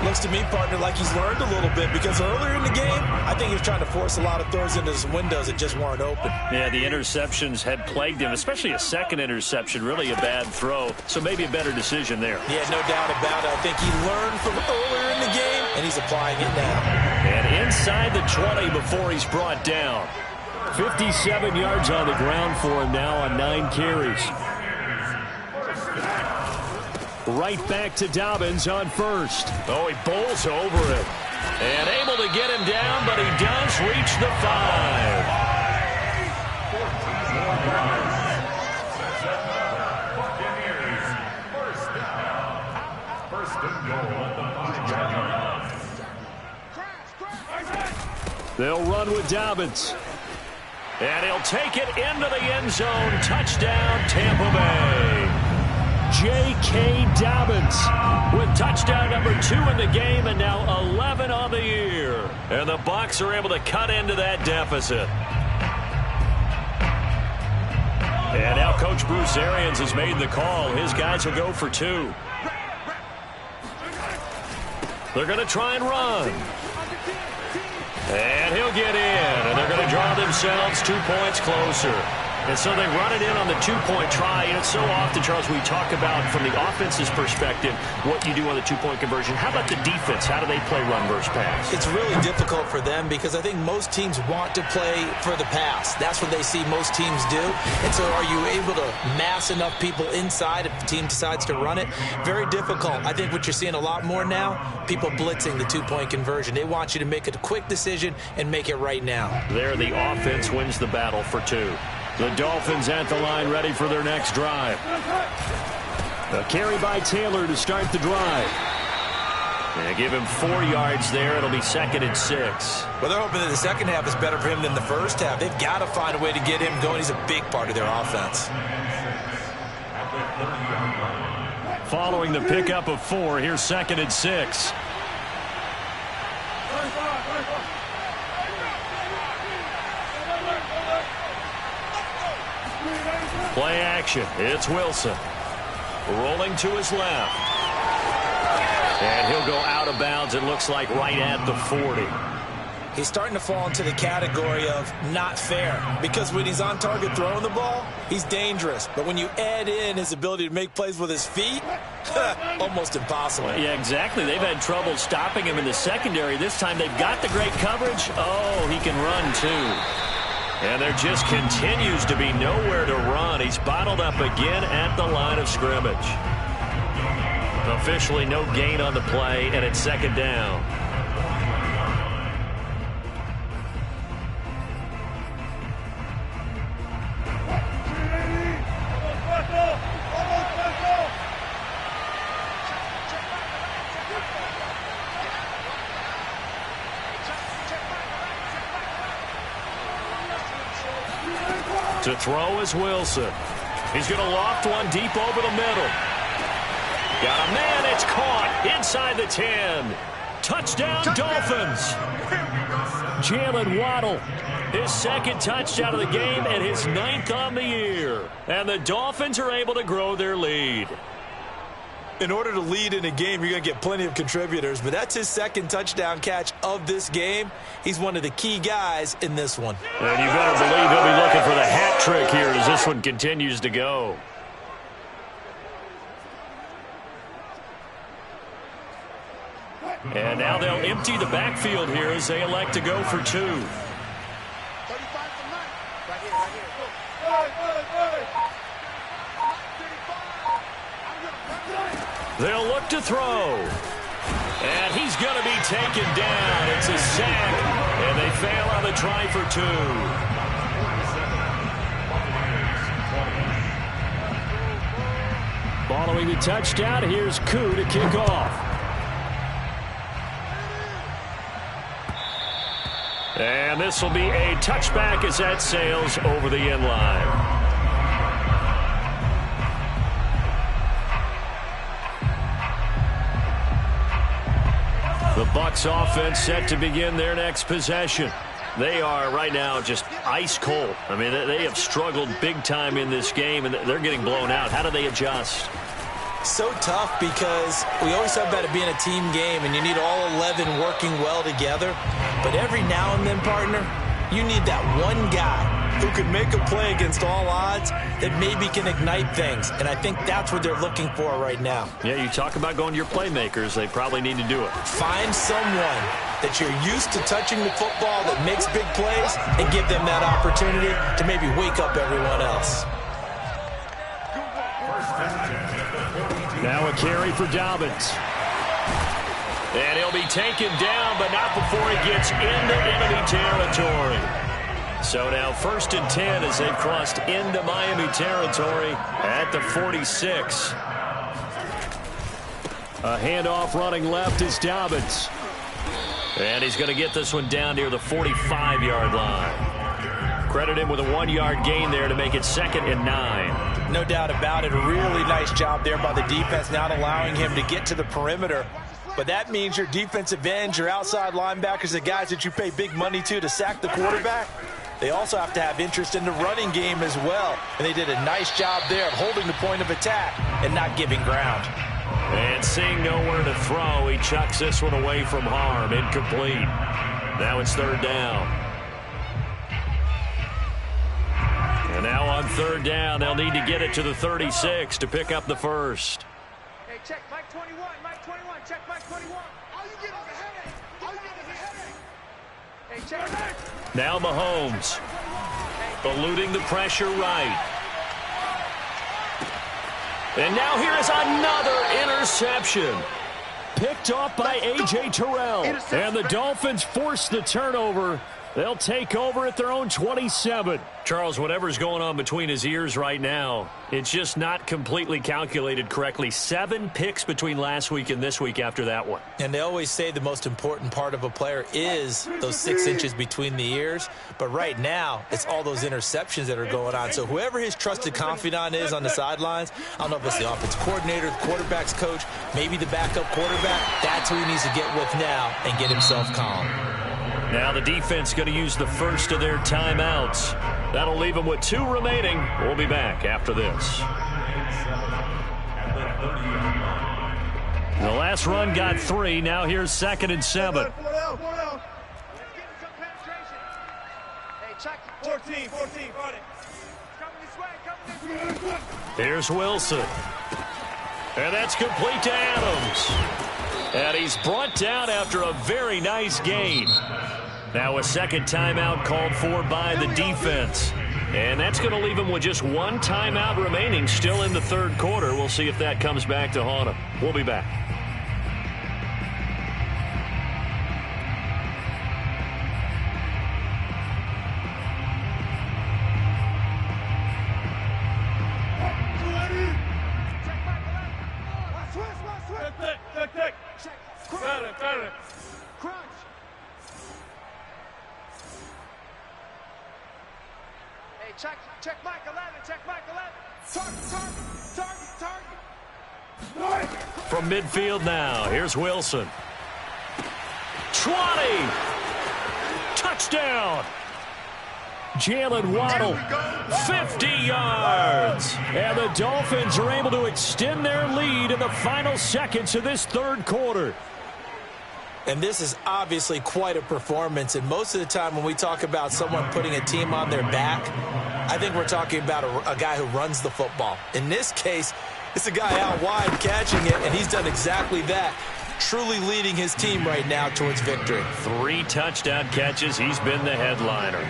Looks to me, partner, like he's learned a little bit because earlier in the game, I think he was trying to force a lot of throws into some windows that just weren't open. Yeah, the interceptions had plagued him, especially a second interception, really a bad throw. So maybe a better decision there. Yeah, no doubt about it. I think he learned from earlier in the game, and he's applying it now. And inside the 20 before he's brought down. 57 yards on the ground for him now on 9 carries. Right back to Dobbins on first. Oh, he bowls over it. And able to get him down, but he does reach the 5. They'll run with Dobbins. And he'll take it into the end zone. Touchdown, Tampa Bay. J.K. Dobbins with touchdown number 2 in the game and now 11 on the year. And the Bucs are able to cut into that deficit. And now Coach Bruce Arians has made the call. His guys will go for 2. They're going to try and run. And he'll get in, and they're going to draw themselves 2 points closer. And so they run it in on the 2-point try. And it's so often, Charles, we talk about from the offense's perspective what you do on the 2-point conversion. How about the defense? How do they play run versus pass? It's really difficult for them because I think most teams want to play for the pass. That's what they see most teams do. And so are you able to mass enough people inside if the team decides to run it? Very difficult. I think what you're seeing a lot more now, people blitzing the 2-point conversion. They want you to make a quick decision and make it right now. There, the offense wins the battle for 2. The Dolphins at the line ready for their next drive. A carry by Taylor to start the drive. And give him 4 yards there. It'll be 2nd and 6. Well, they're hoping that the second half is better for him than the first half. They've got to find a way to get him going. He's a big part of their offense. Following the pickup of 4, here's 2nd and 6. Play action. It's Wilson. Rolling to his left. And he'll go out of bounds, it looks like, right at the 40. He's starting to fall into the category of not fair because when he's on target throwing the ball, he's dangerous. But when you add in his ability to make plays with his feet, almost impossible. Yeah, exactly. They've had trouble stopping him in the secondary. This time they've got the great coverage. Oh, he can run too. And there just continues to be nowhere to run. He's bottled up again at the line of scrimmage. Officially no gain on the play, and it's 2nd down. To throw is Wilson. He's going to loft one deep over the middle. Got a man. It's caught inside the 10. Touchdown, Dolphins. Jalen Waddle. His 2nd touchdown of the game and his 9th on the year. And the Dolphins are able to grow their lead. In order to lead in a game, you're going to get plenty of contributors, but that's his 2nd touchdown catch of this game. He's one of the key guys in this one. And you better believe he'll be looking for the hat trick here as this one continues to go. And now they'll empty the backfield here as they elect to go for 2. 35 right here, right here. They'll look to throw. And he's going to be taken down. It's a sack. And they fail on the try for 2. Following the touchdown, here's Koo to kick off. And this will be a touchback as that sails over the end line. The Bucs offense set to begin their next possession. They are right now just ice cold. I mean, they have struggled big time in this game, and they're getting blown out. How do they adjust? So tough because we always talk about it being a team game, and you need all 11 working well together. But every now and then, partner, you need that one guy who could make a play against all odds that maybe can ignite things. And I think that's what they're looking for right now. Yeah, you talk about going to your playmakers. They probably need to do it. Find someone that you're used to touching the football that makes big plays and give them that opportunity to maybe wake up everyone else. Now a carry for Dobbins. And he'll be taken down, but not before he gets into enemy territory. So now 1st and 10 as they've crossed into Miami territory at the 46. A handoff running left is Dobbins. And he's going to get this one down near the 45-yard line. Credit him with a 1-yard gain there to make it 2nd and 9. No doubt about it. A really nice job there by the defense, not allowing him to get to the perimeter. But that means your defensive ends, your outside linebackers, the guys that you pay big money to sack the quarterback, they also have to have interest in the running game as well. And they did a nice job there of holding the point of attack and not giving ground. And seeing nowhere to throw, he chucks this one away from harm. Incomplete. Now it's 3rd down. And now on 3rd down, they'll need to get it to the 36 to pick up the first. Hey, check Mike 21, Mike 21, check Mike 21. All you get is a headache. All you get is a headache. Hey, check. Now Mahomes. Eluding the pressure right. And now here is another interception. Picked off by A.J. Terrell. And the Dolphins force the turnover. They'll take over at their own 27. Charles, whatever's going on between his ears right now, it's just not completely calculated correctly. 7 picks between last week and this week after that one. And they always say the most important part of a player is those 6 inches between the ears. But right now, it's all those interceptions that are going on. So whoever his trusted confidant is on the sidelines, I don't know if it's the offensive coordinator, the quarterback's coach, maybe the backup quarterback, that's who he needs to get with now and get himself calm. Now the defense going to use the first of their timeouts. That'll leave them with 2 remaining. We'll be back after this. The last run got 3. Now here's 2nd and 7. Here's Wilson. And that's complete to Adams. And he's brought down after a very nice gain. Now a second timeout called for by the defense. And that's going to leave him with just 1 timeout remaining still in the 3rd quarter. We'll see if that comes back to haunt him. We'll be back. Check Mike 11, check Mike 11. Target. From midfield now, here's Wilson. 20. Touchdown. Jalen Waddle, 50 yards. and the Dolphins are able to extend their lead in the final seconds of this 3rd quarter. And this is obviously quite a performance. And most of the time when we talk about someone putting a team on their back, I think we're talking about a guy who runs the football. In this case, it's a guy out wide catching it, and he's done exactly that. Truly leading his team right now towards victory. 3 touchdown catches. He's been the headliner.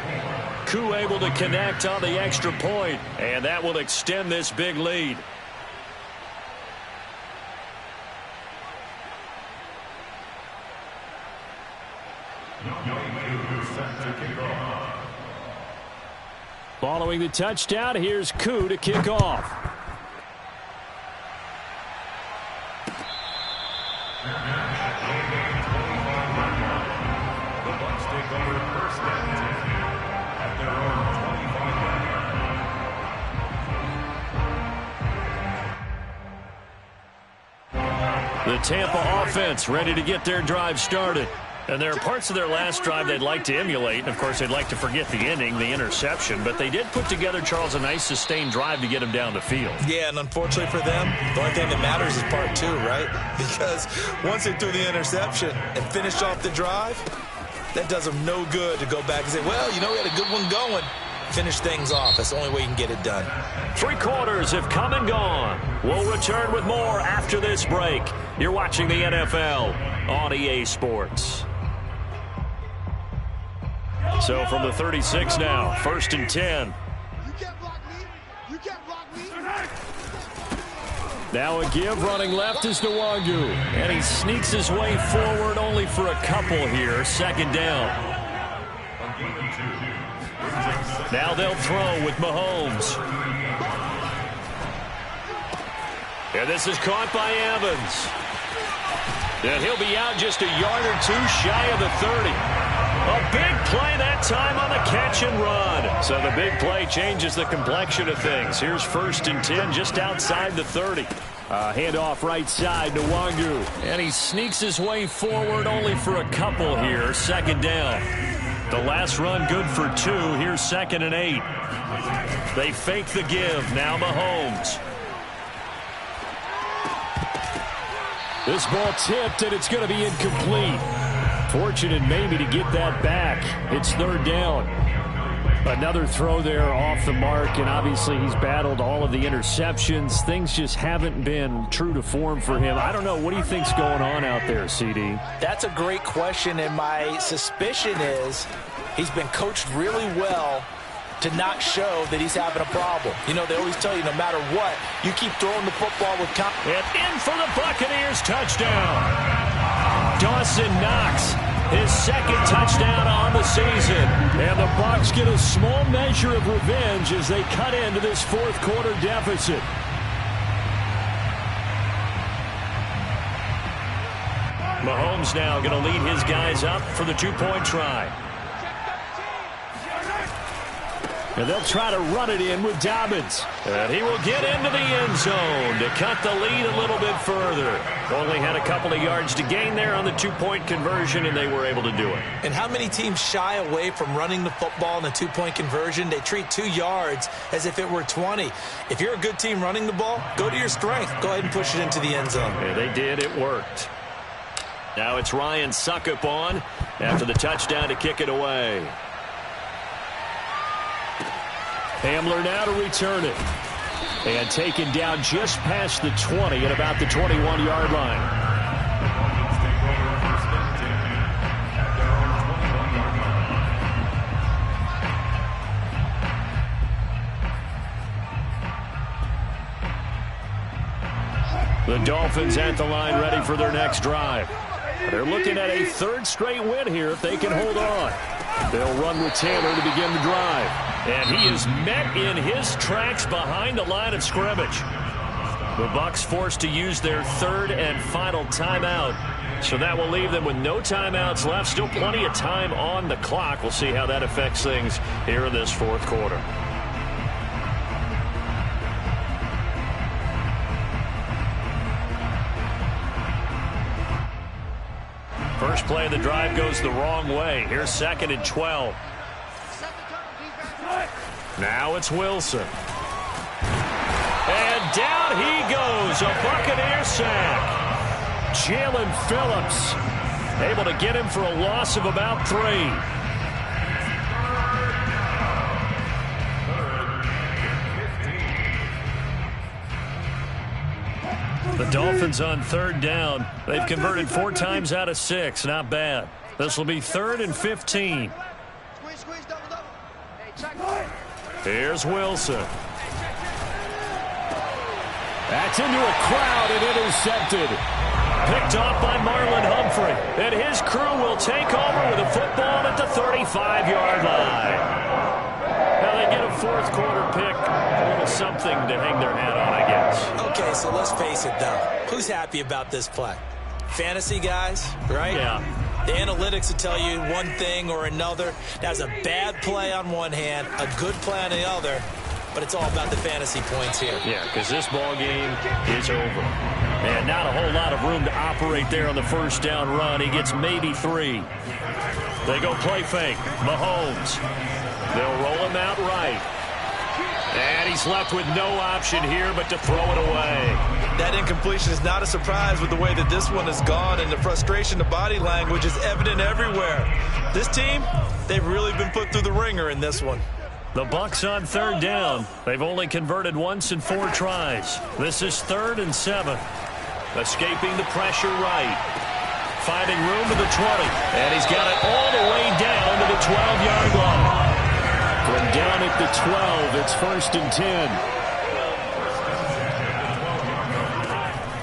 Koo able to connect on the extra point, and that will extend this big lead. Following the touchdown, here's Koo to kick off. The Bucs take over 1st and 10 at their own 25. The Tampa offense ready to get their drive started. And there are parts of their last drive they'd like to emulate. And, of course, they'd like to forget the ending, the interception. But they did put together, Charles, a nice sustained drive to get him down the field. Yeah, and unfortunately for them, the only thing that matters is part 2, right? Because once they threw the interception and finished off the drive, that does them no good to go back and say, well, you know, we had a good one going. Finish things off. That's the only way you can get it done. 3 quarters have come and gone. We'll return with more after this break. You're watching the NFL on EA Sports. So from the 36 now, 1st and 10. You can't block me. You can't block me. Now a give running left is Nwangu. And he sneaks his way forward only for a couple here. Second down. Now they'll throw with Mahomes. And this is caught by Evans. And he'll be out just a yard or two shy of the 30. A big play that time on the catch and run. So the big play changes the complexion of things. Here's 1st and 10 just outside the 30. Handoff right side to Nwangu. And he sneaks his way forward only for a couple here. Second down. The last run good for 2. Here's 2nd and 8. They fake the give. Now Mahomes. This ball tipped, and it's going to be incomplete. Fortunate maybe to get that back. It's 3rd down. Another throw there off the mark, and obviously he's battled all of the interceptions. Things just haven't been true to form for him. I don't know. What do you think's going on out there, CD? That's a great question, and my suspicion is he's been coached really well to not show that he's having a problem. You know, they always tell you no matter what, you keep throwing the football with confidence. And in for the Buccaneers touchdown. Dawson Knox, his 2nd touchdown on the season. And the Bucs get a small measure of revenge as they cut into this 4th quarter deficit. Mahomes now going to lead his guys up for the 2-point try. And they'll try to run it in with Dobbins. And he will get into the end zone to cut the lead a little bit further. Only had a couple of yards to gain there on the 2-point conversion, and they were able to do it. And how many teams shy away from running the football in the 2-point conversion? They treat 2 yards as if it were 20. If you're a good team running the ball, go to your strength. Go ahead and push it into the end zone. Yeah, they did. It worked. Now it's Ryan Succop on after the touchdown to kick it away. Hamler now to return it. And taken down just past the 20 at about the 21-yard line. The Dolphins at the line ready for their next drive. They're looking at a 3rd straight win here if they can hold on. They'll run with Taylor to begin the drive. And he is met in his tracks behind the line of scrimmage. The Bucs forced to use their 3rd and final timeout. So that will leave them with no timeouts left. Still plenty of time on the clock. We'll see how that affects things here in this 4th quarter. First play of the drive goes the wrong way. Here's 2nd and 12. Now it's Wilson. And down he goes. A Buccaneer sack. Jalen Phillips able to get him for a loss of about 3. The Dolphins on 3rd down. They've converted 4 times out of 6. Not bad. This will be 3rd and 15. Here's Wilson. That's into a crowd and intercepted. Picked off by Marlon Humphrey. And his crew will take over with a football at the 35-yard line. Now they get a 4th quarter pick. A little something to hang their hat on, I guess. Okay, so let's face it, though. Who's happy about this play? Fantasy guys, right? Yeah. The analytics will tell you one thing or another. That was a bad play on one hand, a good play on the other, but it's all about the fantasy points here. Yeah, because this ball game is over. And not a whole lot of room to operate there on the 1st down run. He gets maybe 3. They go play fake. Mahomes. They'll roll him out right. And he's left with no option here but to throw it away. That incompletion is not a surprise with the way that this one has gone, and the frustration, the body language is evident everywhere. This team, they've really been put through the ringer in this one. The Bucs on 3rd down. They've only converted once in 4 tries. This is 3rd and 7. Escaping the pressure right. Finding room to the 20. And he's got it all the way down to the 12-yard line. From down at the 12, it's 1st and 10.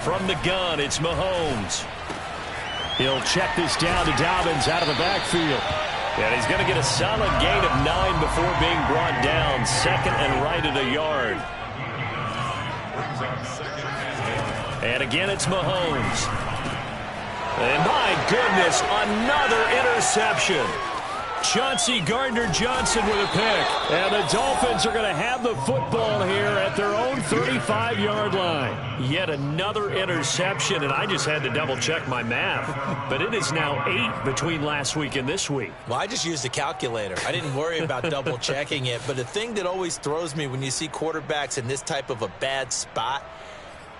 From the gun, it's Mahomes. He'll check this down to Dobbins out of the backfield. And he's going to get a solid gain of 9 before being brought down. Second and right at a yard. And again, it's Mahomes. And my goodness, another interception. Chauncey Gardner-Johnson with a pick. And the Dolphins are going to have the football here at their own 35-yard line. Yet another interception, and I just had to double-check my math. But it is now 8 between last week and this week. Well, I just used a calculator. I didn't worry about double-checking it. But the thing that always throws me when you see quarterbacks in this type of a bad spot,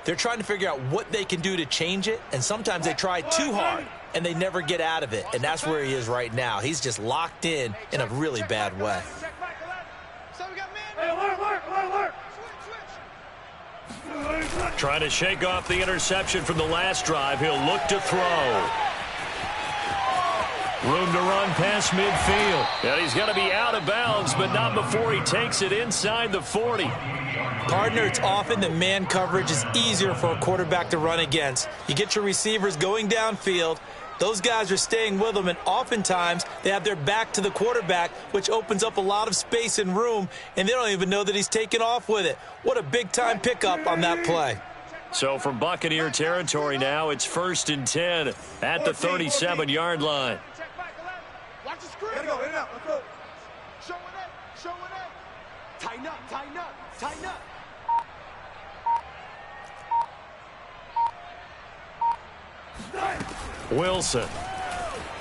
they're trying to figure out what they can do to change it, and sometimes they try too hard, and they never get out of it, and that's where he is right now. He's just locked in a really bad way. Trying to shake off the interception from the last drive. He'll look to throw. Room to run past midfield. And he's going to be out of bounds, but not before he takes it inside the 40. Partner, it's often that man coverage is easier for a quarterback to run against. You get your receivers going downfield. Those guys are staying with them, and oftentimes they have their back to the quarterback, which opens up a lot of space and room, and they don't even know that he's taken off with it. What a big-time pickup on that play. So from Buccaneer territory now, it's 1st and 10 at the 37-yard line. Watch the screen. Let it go. Let's go. Show it up. Tighten up. Wilson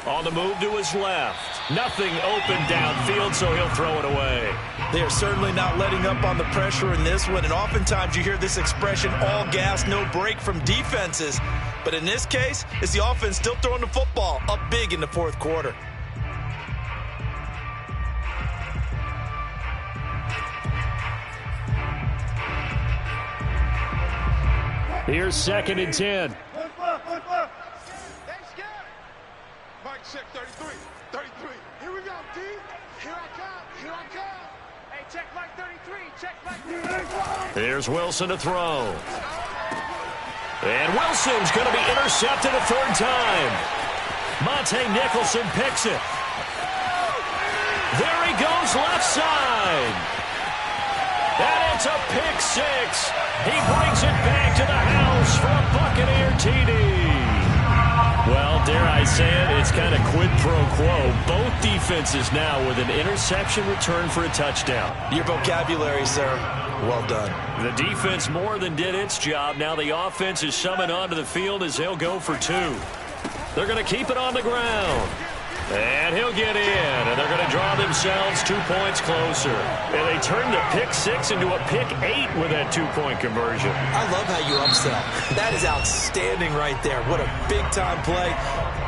on the move to his left. Nothing open downfield, so he'll throw it away. They are certainly not letting up on the pressure in this one, and oftentimes you hear this expression, all gas, no break from defenses. But in this case, it's the offense still throwing the football up big in the fourth quarter. Here's 2nd and 10. Mike, check 33. Here we go, D. Here I come. Hey, check Mike 33. Here's Wilson to throw. And Wilson's going to be intercepted a 3rd time. Monte Nicholson picks it. There he goes left side. And it's a pick 6. He brings it back to the house for a Buccaneer TD. Well, dare I say it, it's kind of quid pro quo. Both defenses now with an interception return for a touchdown. Your vocabulary, sir. Well done. The defense more than did its job. Now the offense is summoned onto the field as they'll go for 2. They're going to keep it on the ground. And he'll get in, and they're going to draw themselves 2 points closer. And they turn the pick 6 into a pick 8 with that 2-point conversion. I love how you upsell. That is outstanding right there. What a big-time play.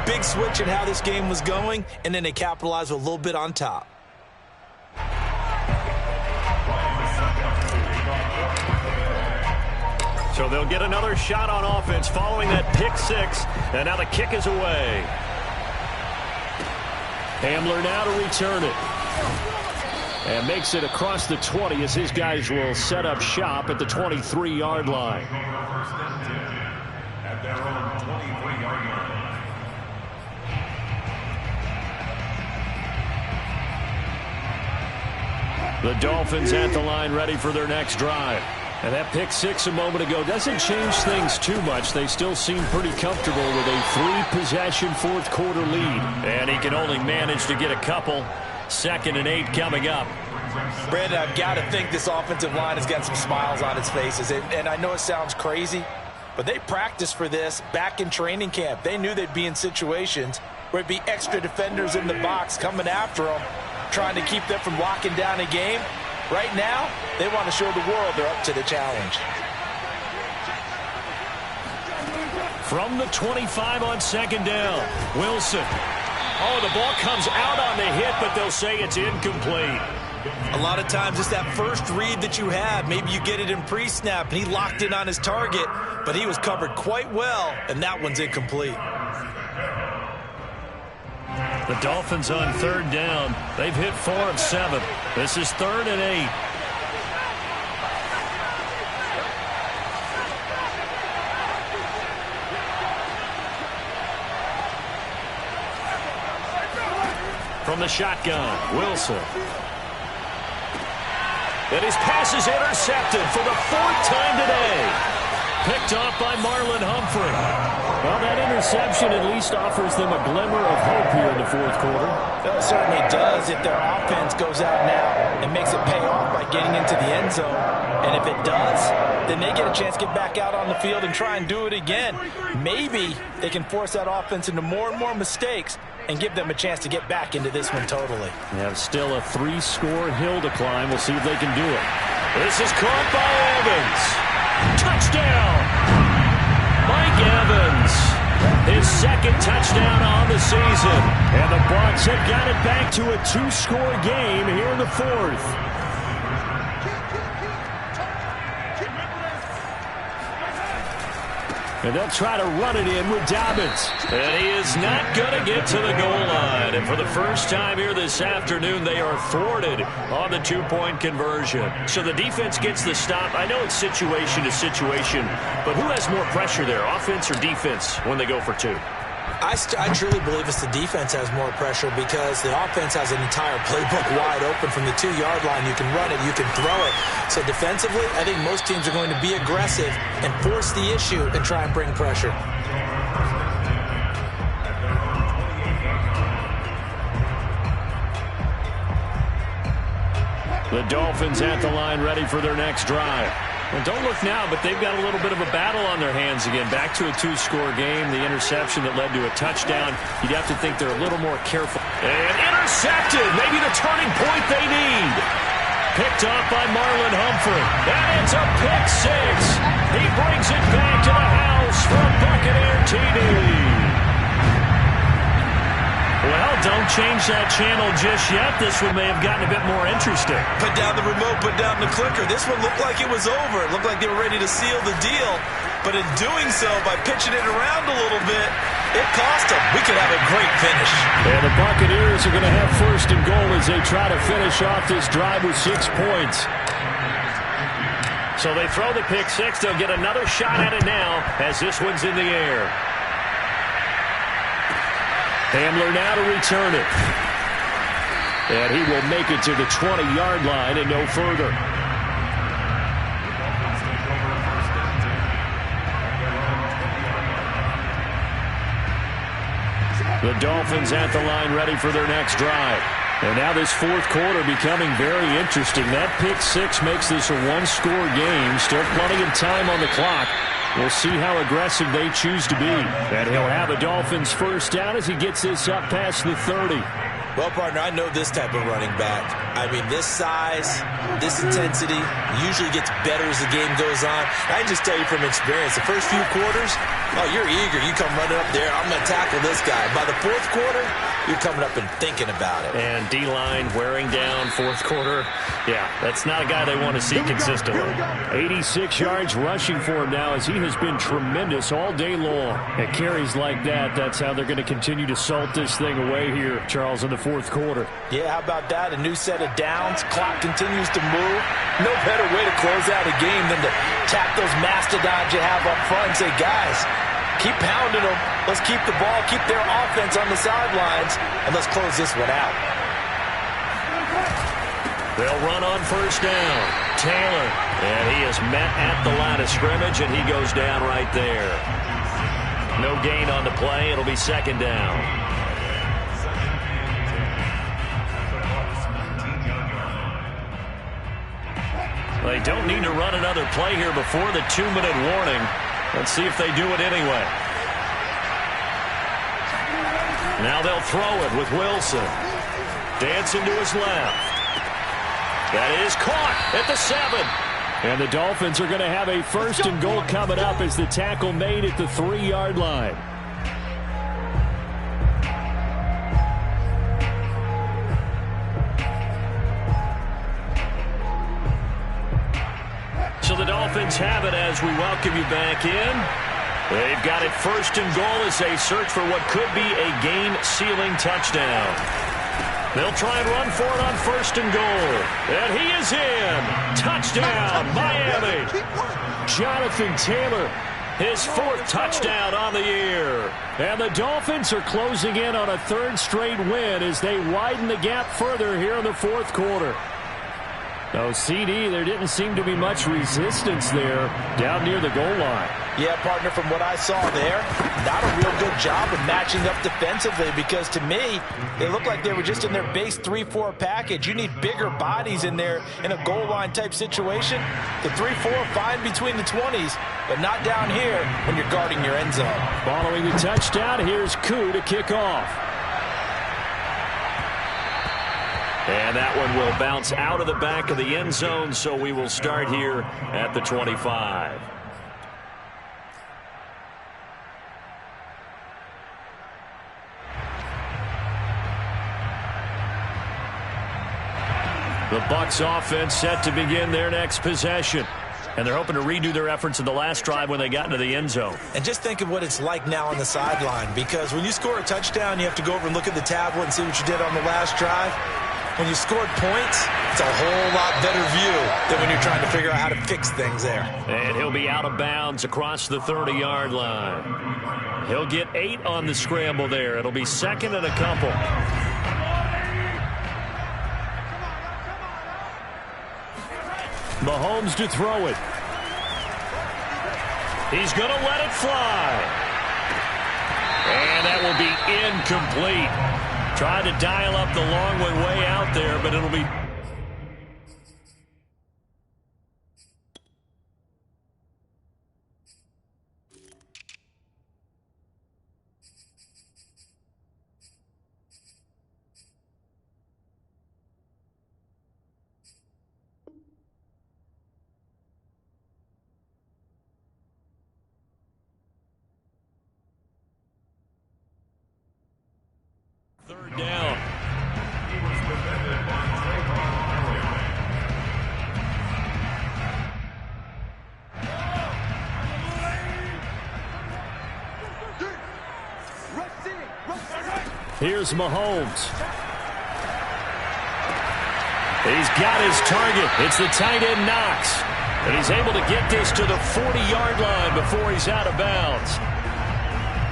Big switch in how this game was going, and then they capitalized with a little bit on top. So they'll get another shot on offense following that pick 6, and now the kick is away. Hamler now to return it. And makes it across the 20 as his guys will set up shop at the 23-yard line. At their own 23-yard line. The Dolphins at the line ready for their next drive. And that pick 6 a moment ago doesn't change things too much. They still seem pretty comfortable with a 3-possession fourth-quarter lead. And he can only manage to get a couple. 2nd and 8 coming up. Brandon, I've got to think this offensive line has got some smiles on its faces. And I know it sounds crazy, but they practiced for this back in training camp. They knew they'd be in situations where it'd be extra defenders in the box coming after them, trying to keep them from locking down a game. Right now, they want to show the world they're up to the challenge. From the 25 on 2nd down, Wilson. Oh, the ball comes out on the hit, but they'll say it's incomplete. A lot of times it's that first read that you have. Maybe you get it in pre-snap, and he locked in on his target, but he was covered quite well, and that one's incomplete. The Dolphins on 3rd down. They've hit 4 of 7. This is 3rd and 8. from the shotgun. Wilson. And his pass is intercepted for the 4th time today. Picked off by Marlon Humphrey. Well, that interception at least offers them a glimmer of hope here in the 4th quarter. Well, it certainly does if their offense goes out now and makes it pay off by getting into the end zone. And if it does, then they get a chance to get back out on the field and try and do it again. Maybe they can force that offense into more and more mistakes and give them a chance to get back into this one totally. They have still a 3-score hill to climb. We'll see if they can do it. This is caught by Evans. Touchdown! Mike Evans. His 2nd touchdown on the season. And the Bucs have got it back to a 2-score game here in the 4th. And they'll try to run it in with Dobbins. And he is not going to get to the goal line. And for the first time here this afternoon, they are thwarted on the 2-point conversion. So the defense gets the stop. I know it's situation to situation, but who has more pressure there, offense or defense, when they go for 2? I truly believe it's the defense has more pressure because the offense has an entire playbook wide open from the 2-yard line. You can run it, you can throw it. So defensively, I think most teams are going to be aggressive and force the issue and try and bring pressure. The Dolphins at the line ready for their next drive. Well, don't look now, but they've got a little bit of a battle on their hands again. Back to a 2-score game. The interception that led to a touchdown. You'd have to think they're a little more careful. And intercepted. Maybe the turning point they need. Picked off by Marlon Humphrey. And it's a pick 6. He brings it back to the house from Buccaneer TD. Well, don't change that channel just yet. This one may have gotten a bit more interesting. Put down the remote, put down the clicker. This one looked like it was over. It looked like they were ready to seal the deal. But in doing so, by pitching it around a little bit, it cost them. We could have a great finish. And the Buccaneers are going to have 1st and goal as they try to finish off this drive with 6 points. So they throw the pick 6. They'll get another shot at it now as this one's in the air. Hamler now to return it. And he will make it to the 20-yard line and no further. The Dolphins at the line ready for their next drive. And now this 4th quarter becoming very interesting. That pick 6 makes this a 1-score game. Still plenty of time on the clock. We'll see how aggressive they choose to be. And he'll have a Dolphins 1st down as he gets this up past the 30. Well, partner, I know this type of running back. I mean, this size, this intensity usually gets better as the game goes on. I can just tell you from experience, the first few quarters, oh, you're eager. You come running up there, I'm going to tackle this guy. By the 4th quarter, you're coming up and thinking about it. And D-line wearing down 4th quarter. Yeah, that's not a guy they want to see consistently. 86 yards rushing for him now as he has been tremendous all day long. At carries like that, that's how they're going to continue to salt this thing away here, Charles, in the 4th quarter. Yeah, how about that? A new set of downs. Clock continues to move. No better way to close out a game than to tap those mastodons you have up front and say, guys, keep pounding them. Let's keep the ball, keep their offense on the sidelines, and let's close this one out. They'll run on 1st down. Taylor, and he is met at the line of scrimmage, and he goes down right there. No gain on the play. It'll be 2nd down. They don't need to run another play here before the 2-minute warning. Let's see if they do it anyway. Now they'll throw it with Wilson. Dancing to his left. That is caught at the 7. And the Dolphins are going to have a 1st and goal coming up as the tackle made at the 3-yard line. So the Dolphins have it as we welcome you back in. They've got it 1st and goal as they search for what could be a game-sealing touchdown. They'll try and run for it on 1st and goal. And he is in. Touchdown, Miami. Jonathan Taylor, his 4th touchdown on the year. And the Dolphins are closing in on a 3rd straight win as they widen the gap further here in the 4th quarter. No, CD, there didn't seem to be much resistance there down near the goal line. Yeah, partner, from what I saw there, not a real good job of matching up defensively because to me, they looked like they were just in their base 3-4 package. You need bigger bodies in there in a goal line type situation. The 3-4 fine between the 20s, but not down here when you're guarding your end zone. Following the touchdown, here's Koo to kick off. And that one will bounce out of the back of the end zone, so we will start here at the 25. The Bucs offense set to begin their next possession. And they're hoping to redo their efforts in the last drive when they got into the end zone. And just think of what it's like now on the sideline, because when you score a touchdown, you have to go over and look at the tablet and see what you did on the last drive. When you scored points, it's a whole lot better view than when you're trying to figure out how to fix things there. And he'll be out of bounds across the 30-yard line. He'll get 8 on the scramble there. It'll be 2nd and a couple. Mahomes to throw it. He's going to let it fly. And that will be incomplete. Tried to dial up the long one way out there, but it'll be... Third down. Here's Mahomes. He's got his target. It's the tight end Knox. And he's able to get this to the 40-yard line before he's out of bounds.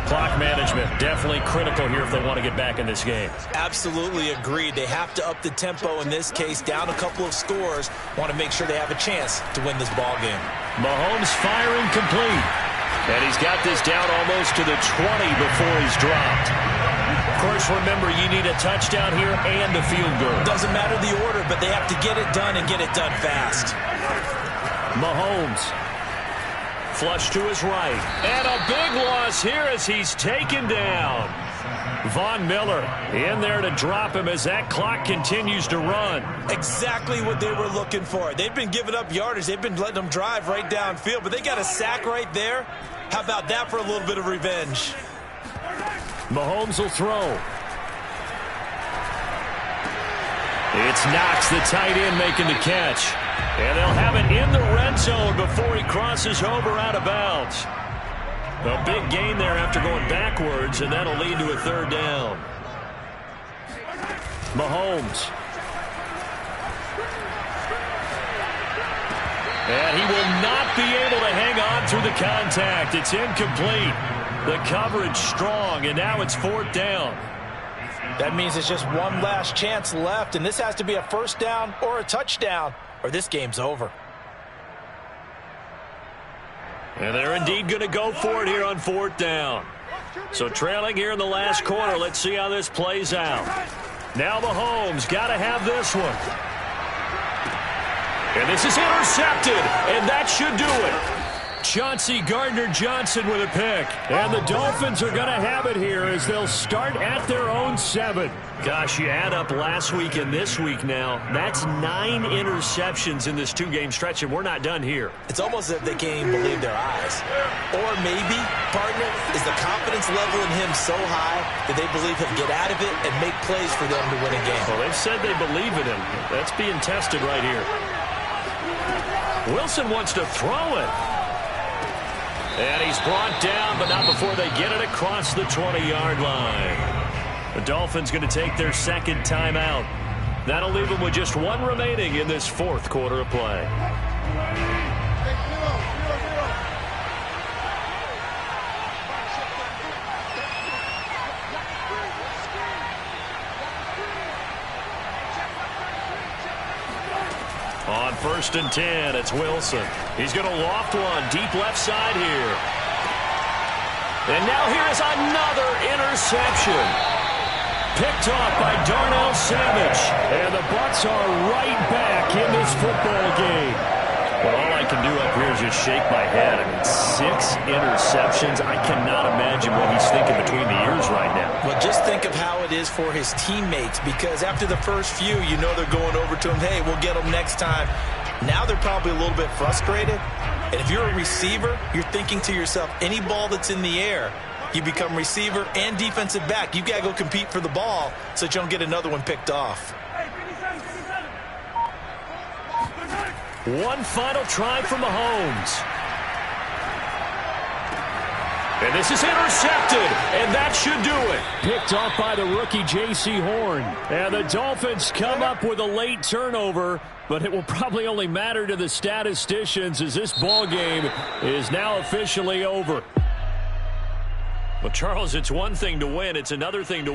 Clock management definitely critical here if they want to get back in this game. Absolutely agreed. They have to up the tempo in this case, down a couple of scores. Want to make sure they have a chance to win this ball game. Mahomes firing complete. And he's got this down almost to the 20 before he's dropped. Of course, remember, you need a touchdown here and a field goal. Doesn't matter the order, but they have to get it done and get it done fast. Mahomes. Flush to his right. And a big loss here as he's taken down. Von Miller in there to drop him as that clock continues to run. Exactly what they were looking for. They've been giving up yardage. They've been letting them drive right downfield, but they got a sack right there. How about that for a little bit of revenge? Mahomes will throw. It's Knox, the tight end, making the catch. And they'll have it in the red zone before he crosses over out of bounds. A big gain there after going backwards, and that'll lead to a third down. Mahomes. And he will not be able to hang on through the contact. It's incomplete. The coverage strong, and now it's 4th down. That means it's just one last chance left, and this has to be a first down or a touchdown, or this game's over. And they're indeed going to go for it here on 4th down. So trailing here in the last quarter, let's see how this plays out. Now Mahomes got to have this one. And this is intercepted, and that should do it. Chauncey Gardner-Johnson with a pick. And the Dolphins are going to have it here as they'll start at their own 7. Gosh, you add up last week and this week now. That's 9 interceptions in this 2-game stretch, and we're not done here. It's almost as if they can't even believe their eyes. Or maybe, partner, is the confidence level in him so high that they believe he'll get out of it and make plays for them to win a game. Well, they've said they believe in him. That's being tested right here. Wilson wants to throw it. And he's brought down, but not before they get it across the 20-yard line. The Dolphins going to take their 2nd timeout. That'll leave them with just 1 remaining in this 4th quarter of play. 1st and 10. It's Wilson. He's going to loft one deep left side here. And now here is another interception. Picked off by Darnell Savage. And the Bucs are right back in this football game. Well, all I can do up here is just shake my head. I mean, 6 interceptions. I cannot imagine what he's thinking between the ears right now. Well, just think of how it is for his teammates, because after the first few, you know they're going over to him, hey, we'll get them next time. Now they're probably a little bit frustrated. And if you're a receiver, you're thinking to yourself, any ball that's in the air, you become receiver and defensive back. You've got to go compete for the ball so that you don't get another one picked off. One final try from Mahomes. And this is intercepted, and that should do it. Picked off by the rookie J.C. Horn. And the Dolphins come up with a late turnover, but it will probably only matter to the statisticians as this ball game is now officially over. Well, Charles, it's one thing to win. It's another thing to